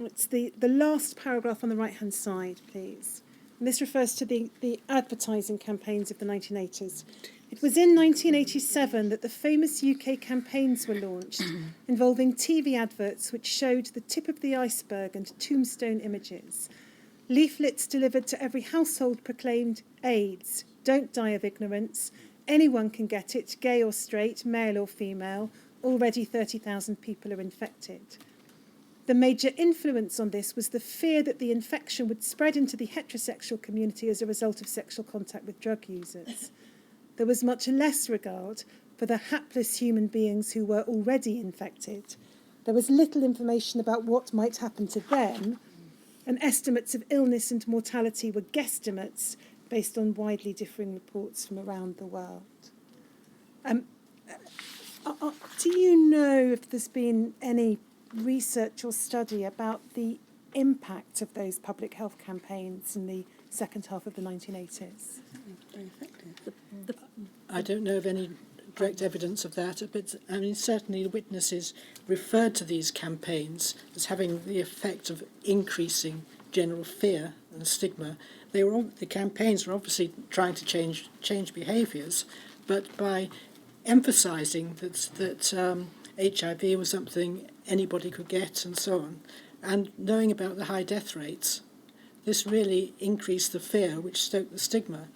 It's the last paragraph on the right-hand side, please. And this refers to the advertising campaigns of the 1980s. It was in 1987 that the famous UK campaigns were launched, involving TV adverts which showed the tip of the iceberg and tombstone images. Leaflets delivered to every household proclaimed AIDS, don't die of ignorance, anyone can get it, gay or straight, male or female, already 30,000 people are infected. The major influence on this was the fear that the infection would spread into the heterosexual community as a result of sexual contact with drug users. There was much less regard for the hapless human beings who were already infected. There was little information about what might happen to them, and estimates of illness and mortality were guesstimates based on widely differing reports from around the world. Do you know if there's been any research or study about the impact of those public health campaigns in the second half of the 1980s? Very effective. I don't know of any direct evidence of that, but I mean, certainly the witnesses referred to these campaigns as having the effect of increasing general fear and stigma. The campaigns were obviously trying to change behaviours, but by emphasising that HIV was something anybody could get and so on, and knowing about the high death rates, this really increased the fear, which stoked the stigma.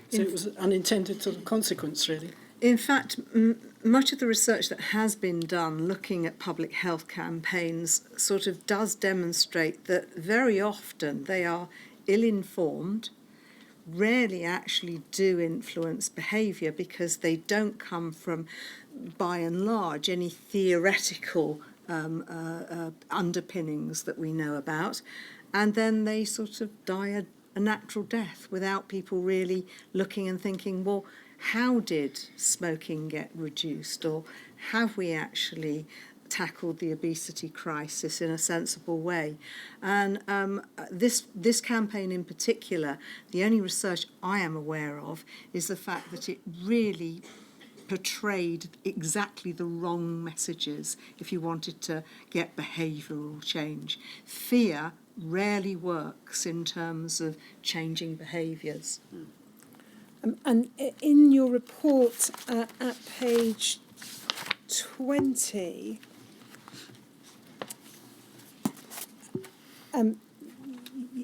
So it was an unintended sort of consequence, really. In fact, much of the research that has been done looking at public health campaigns sort of does demonstrate that very often they are ill-informed, rarely actually do influence behaviour because they don't come from, by and large, any theoretical underpinnings that we know about, and then they sort of die a natural death without people really looking and thinking, well, how did smoking get reduced, or have we actually tackled the obesity crisis in a sensible way? And this campaign in particular, the only research I am aware of is the fact that it really portrayed exactly the wrong messages if you wanted to get behavioural change. Fear rarely works in terms of changing behaviours. And in your report at page 20,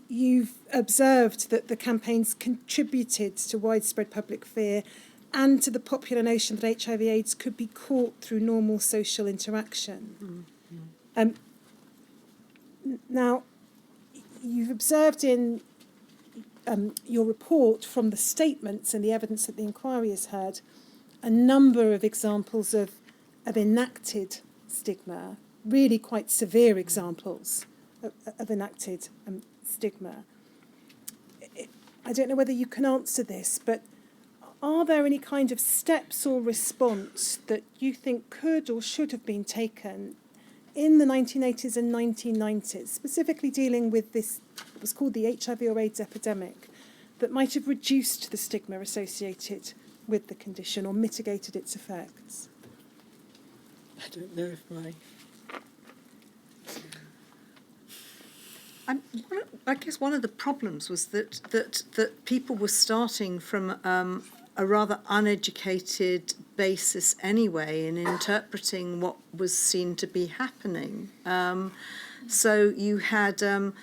you've observed that the campaigns contributed to widespread public fear and to the popular notion that HIV/AIDS could be caught through normal social interaction. Now, you've observed in your report from the statements and the evidence that the inquiry has heard a number of examples of enacted stigma, really quite severe examples of enacted stigma. I don't know whether you can answer this, but are there any kind of steps or response that you think could or should have been taken in the 1980s and 1990s, specifically dealing with this, what was called the HIV or AIDS epidemic, that might have reduced the stigma associated with the condition or mitigated its effects? I don't know if my... I guess one of the problems was that people were starting from a rather uneducated basis anyway in interpreting what was seen to be happening. So you had a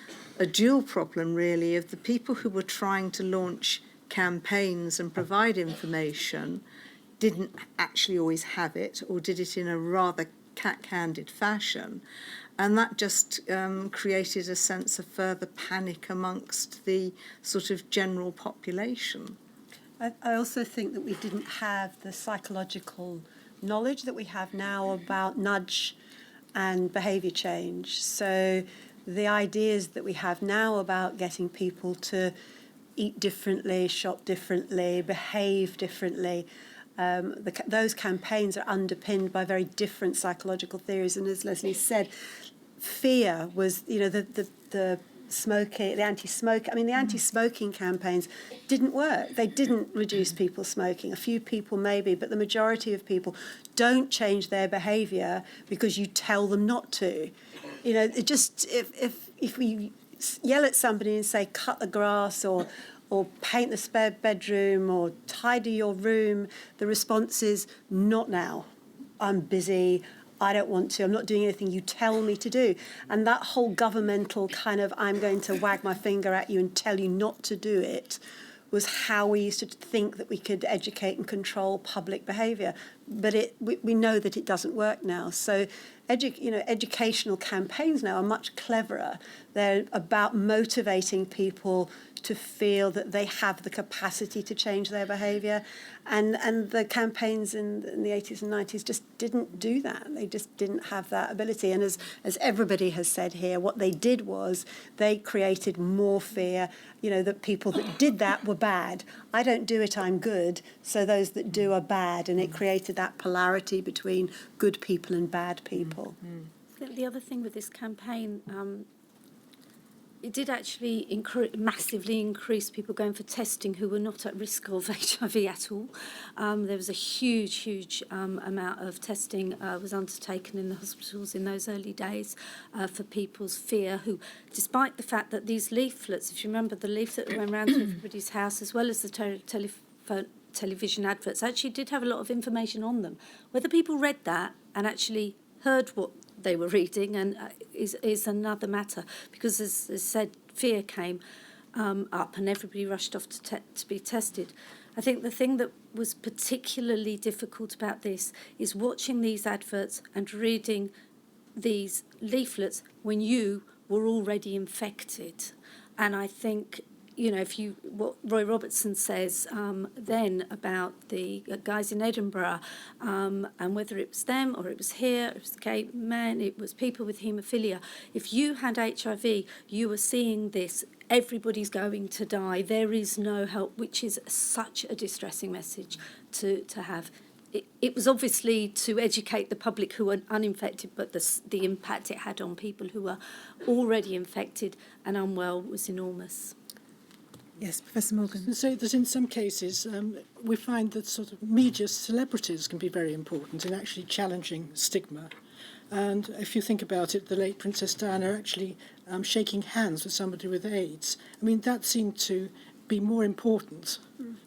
dual problem, really, of the people who were trying to launch campaigns and provide information didn't actually always have it, or did it in a rather cat-handed fashion. And that just created a sense of further panic amongst the sort of general population. I also think that we didn't have the psychological knowledge that we have now about nudge and behaviour change. So the ideas that we have now about getting people to eat differently, shop differently, behave differently, those campaigns are underpinned by very different psychological theories. And as Lesley said, fear was, the smoking, the anti-smoking. I mean, the anti-smoking campaigns didn't work. They didn't reduce people smoking. A few people maybe, but the majority of people don't change their behaviour because you tell them not to. It just if we yell at somebody and say cut the grass or paint the spare bedroom or tidy your room, the response is not now. I'm busy. I don't want to, I'm not doing anything you tell me to do. And that whole governmental kind of, I'm going to wag my finger at you and tell you not to do it, was how we used to think that we could educate and control public behaviour. But we know that it doesn't work now. So educational campaigns now are much cleverer. They're about motivating people to feel that they have the capacity to change their behaviour. And the campaigns in the 80s and 90s just didn't do that. They just didn't have that ability. And as everybody has said here, what they did was they created more fear, that people that did that were bad. I don't do it, I'm good. So those that do are bad. And it created that polarity between good people and bad people. I think the other thing with this campaign, it did actually massively increase people going for testing who were not at risk of HIV at all. There was a huge amount of testing was undertaken in the hospitals in those early days for people's fear, who, despite the fact that these leaflets, if you remember the leaflet that went round to everybody's house, as well as the television adverts, actually did have a lot of information on them. Whether people read that and actually heard what they were reading and is another matter, because as said, fear came up and everybody rushed off to be tested. I think the thing that was particularly difficult about this is watching these adverts and reading these leaflets when you were already infected. And I think, what Roy Robertson says then about the guys in Edinburgh, and whether it was them or it was here, it was the gay men, it was people with haemophilia. If you had HIV, you were seeing this, everybody's going to die, there is no help, which is such a distressing message to have. It was obviously to educate the public who were uninfected, but the impact it had on people who were already infected and unwell was enormous. Yes, Professor Morgan. So that in some cases we find that sort of media celebrities can be very important in actually challenging stigma. And if you think about it, the late Princess Diana actually shaking hands with somebody with AIDS. I mean, that seemed to be more important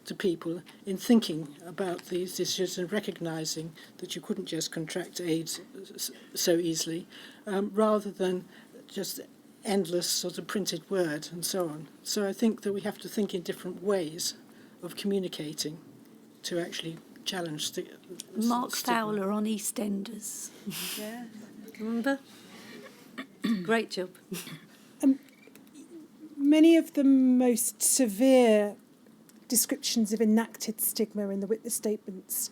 to people in thinking about these issues and recognising that you couldn't just contract AIDS so easily, rather than just endless sort of printed word and so on. So I think that we have to think in different ways of communicating to actually challenge Mark stigma. Fowler on EastEnders. Yeah. Remember? Great job. Many of the most severe descriptions of enacted stigma in the witness statements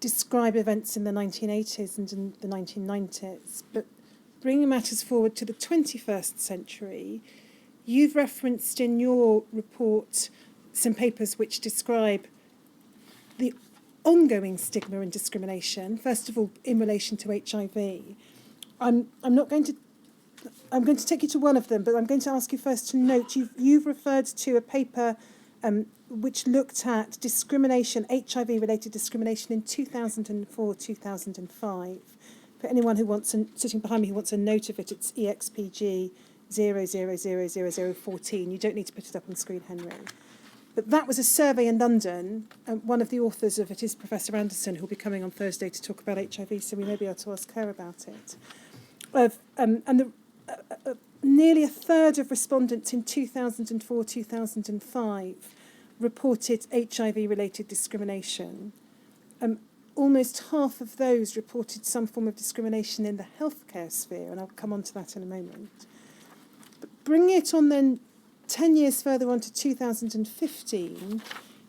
describe events in the 1980s and in the 1990s, but bringing matters forward to the 21st century, you've referenced in your report some papers which describe the ongoing stigma and discrimination, first of all, in relation to HIV. I'm going to take you to one of them, but I'm going to ask you first to note, you've referred to a paper which looked at discrimination, HIV-related discrimination in 2004-2005. For anyone who wants, sitting behind me who wants a note of it, it's EXPG 00000014. You don't need to put it up on screen, Henry. But that was a survey in London. One of the authors of it is Professor Anderson, who will be coming on Thursday to talk about HIV, so we may be able to ask her about it. Nearly a third of respondents in 2004-2005 reported HIV-related discrimination. Almost half of those reported some form of discrimination in the healthcare sphere, and I'll come on to that in a moment. But bringing it on then 10 years further on to 2015,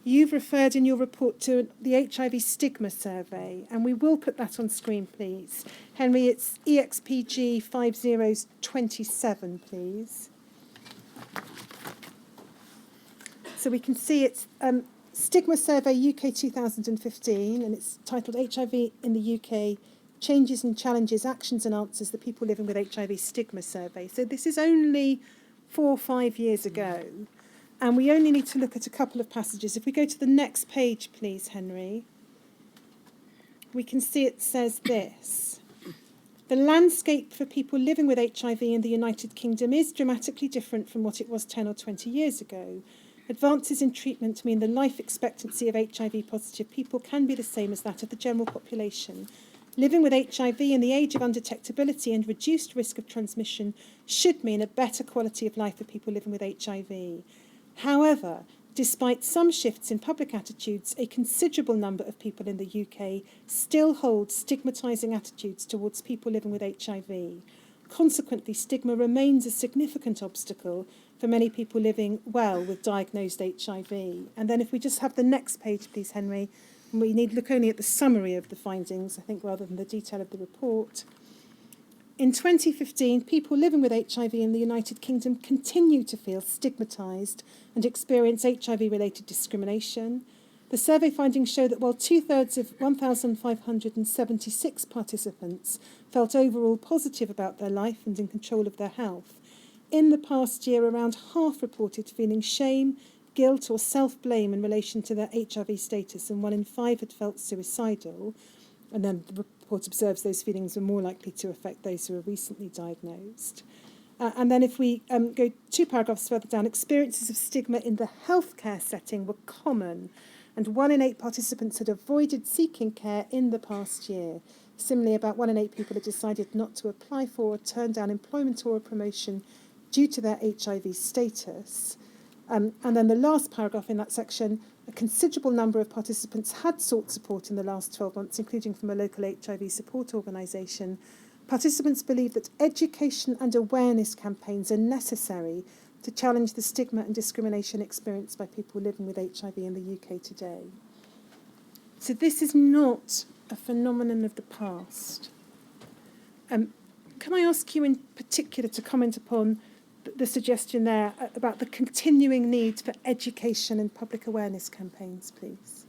you've referred in your report to the HIV stigma survey, and we will put that on screen, please. Henry, it's EXPG 5027, please. So we can see it's Stigma Survey UK 2015, and it's titled HIV in the UK, Changes and Challenges, Actions and Answers, the People Living with HIV Stigma Survey. So this is only 4 or 5 years ago, and we only need to look at a couple of passages. If we go to the next page, please, Henry, we can see it says this. The landscape for people living with HIV in the United Kingdom is dramatically different from what it was 10 or 20 years ago. Advances in treatment mean the life expectancy of HIV-positive people can be the same as that of the general population. Living with HIV in the age of undetectability and reduced risk of transmission should mean a better quality of life for people living with HIV. However, despite some shifts in public attitudes, a considerable number of people in the UK still hold stigmatising attitudes towards people living with HIV. Consequently, stigma remains a significant obstacle for many people living well with diagnosed HIV. And then if we just have the next page, please, Henry, and we need to look only at the summary of the findings, I think, rather than the detail of the report. In 2015, people living with HIV in the United Kingdom continue to feel stigmatised and experience HIV-related discrimination. The survey findings show that while 2/3 of 1,576 participants felt overall positive about their life and in control of their health, in the past year, around half reported feeling shame, guilt or self-blame in relation to their HIV status, and 1 in 5 had felt suicidal. And then the report observes those feelings are more likely to affect those who are recently diagnosed. And then if we go 2 paragraphs further down, experiences of stigma in the healthcare setting were common, and 1 in 8 participants had avoided seeking care in the past year. Similarly, about 1 in 8 people had decided not to apply for or turn down employment or a promotion due to their HIV status. And then the last paragraph in that section, a considerable number of participants had sought support in the last 12 months, including from a local HIV support organisation. Participants believe that education and awareness campaigns are necessary to challenge the stigma and discrimination experienced by people living with HIV in the UK today. So this is not a phenomenon of the past. Can I ask you in particular to comment upon the suggestion there about the continuing need for education and public awareness campaigns, please?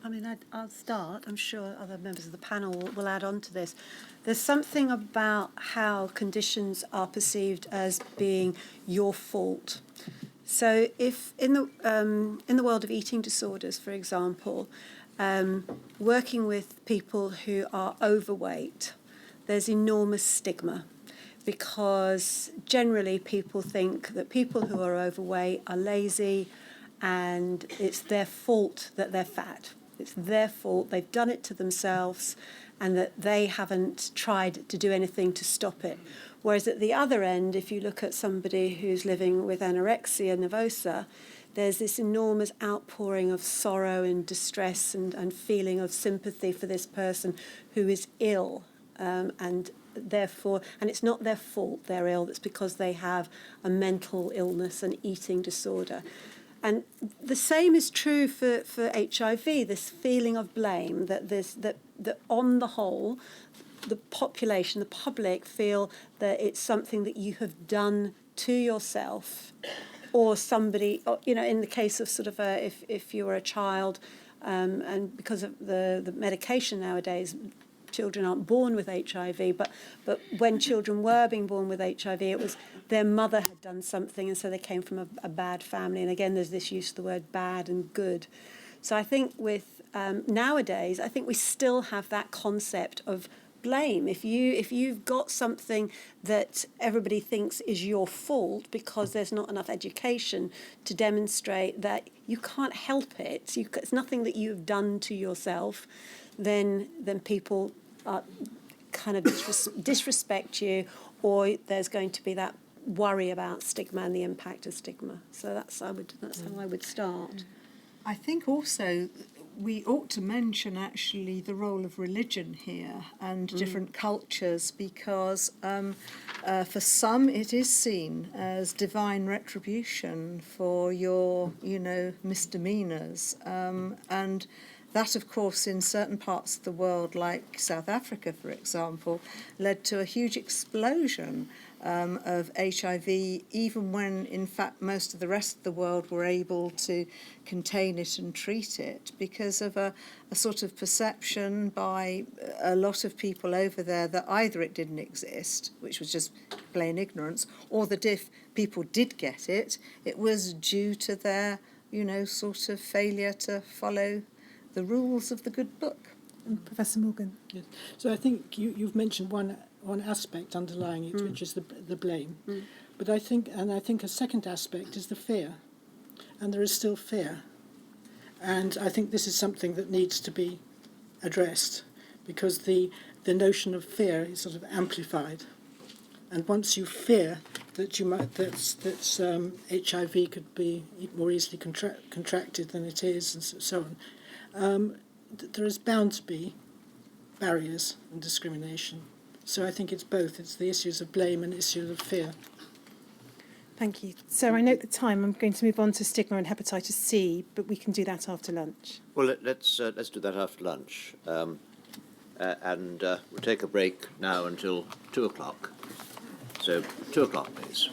I mean, I'll start. I'm sure other members of the panel will add on to this. There's something about how conditions are perceived as being your fault. So if in the world of eating disorders, for example, working with people who are overweight, there's enormous stigma, because generally people think that people who are overweight are lazy and it's their fault that they're fat. It's their fault, they've done it to themselves, and that they haven't tried to do anything to stop it. Whereas at the other end, if you look at somebody who's living with anorexia nervosa, there's this enormous outpouring of sorrow and distress and feeling of sympathy for this person who is ill, and therefore, and it's not their fault they're ill, it's because they have a mental illness, an eating disorder. And the same is true for HIV, this feeling of blame, that on the whole, the population, the public, feel that it's something that you have done to yourself or somebody, you know, in the case of sort of if you were a child, and because of the medication nowadays, children aren't born with HIV, but when children were being born with HIV, it was their mother had done something, and so they came from a bad family. And again, there's this use of the word bad and good. So I think with nowadays, I think we still have that concept of blame. If you've got something that everybody thinks is your fault because there's not enough education to demonstrate that you can't help it, it's nothing that you've done to yourself, then people kind of disrespect you, or there's going to be that worry about stigma and the impact of stigma. So that's how I would start. I think also we ought to mention actually the role of religion here and different cultures, because for some it is seen as divine retribution for your, misdemeanours, and that, of course, in certain parts of the world, like South Africa, for example, led to a huge explosion of HIV, even when, in fact, most of the rest of the world were able to contain it and treat it, because of a sort of perception by a lot of people over there that either it didn't exist, which was just plain ignorance, or that if people did get it, it was due to their, sort of failure to follow the rules of the good book. Professor Morgan. Yes. So I think you've mentioned one aspect underlying it, which is the blame. But I think a second aspect is the fear, and there is still fear. And I think this is something that needs to be addressed, because the the notion of fear is sort of amplified. And once you fear that HIV could be more easily contracted than it is, and so on, there is bound to be barriers and discrimination. So I think it's both. It's the issues of blame and issues of fear. Thank you. So I note the time. I'm going to move on to stigma and hepatitis C, but we can do that after lunch. Well, let's do that after lunch. And we'll take a break now until 2 o'clock. So 2 o'clock, please.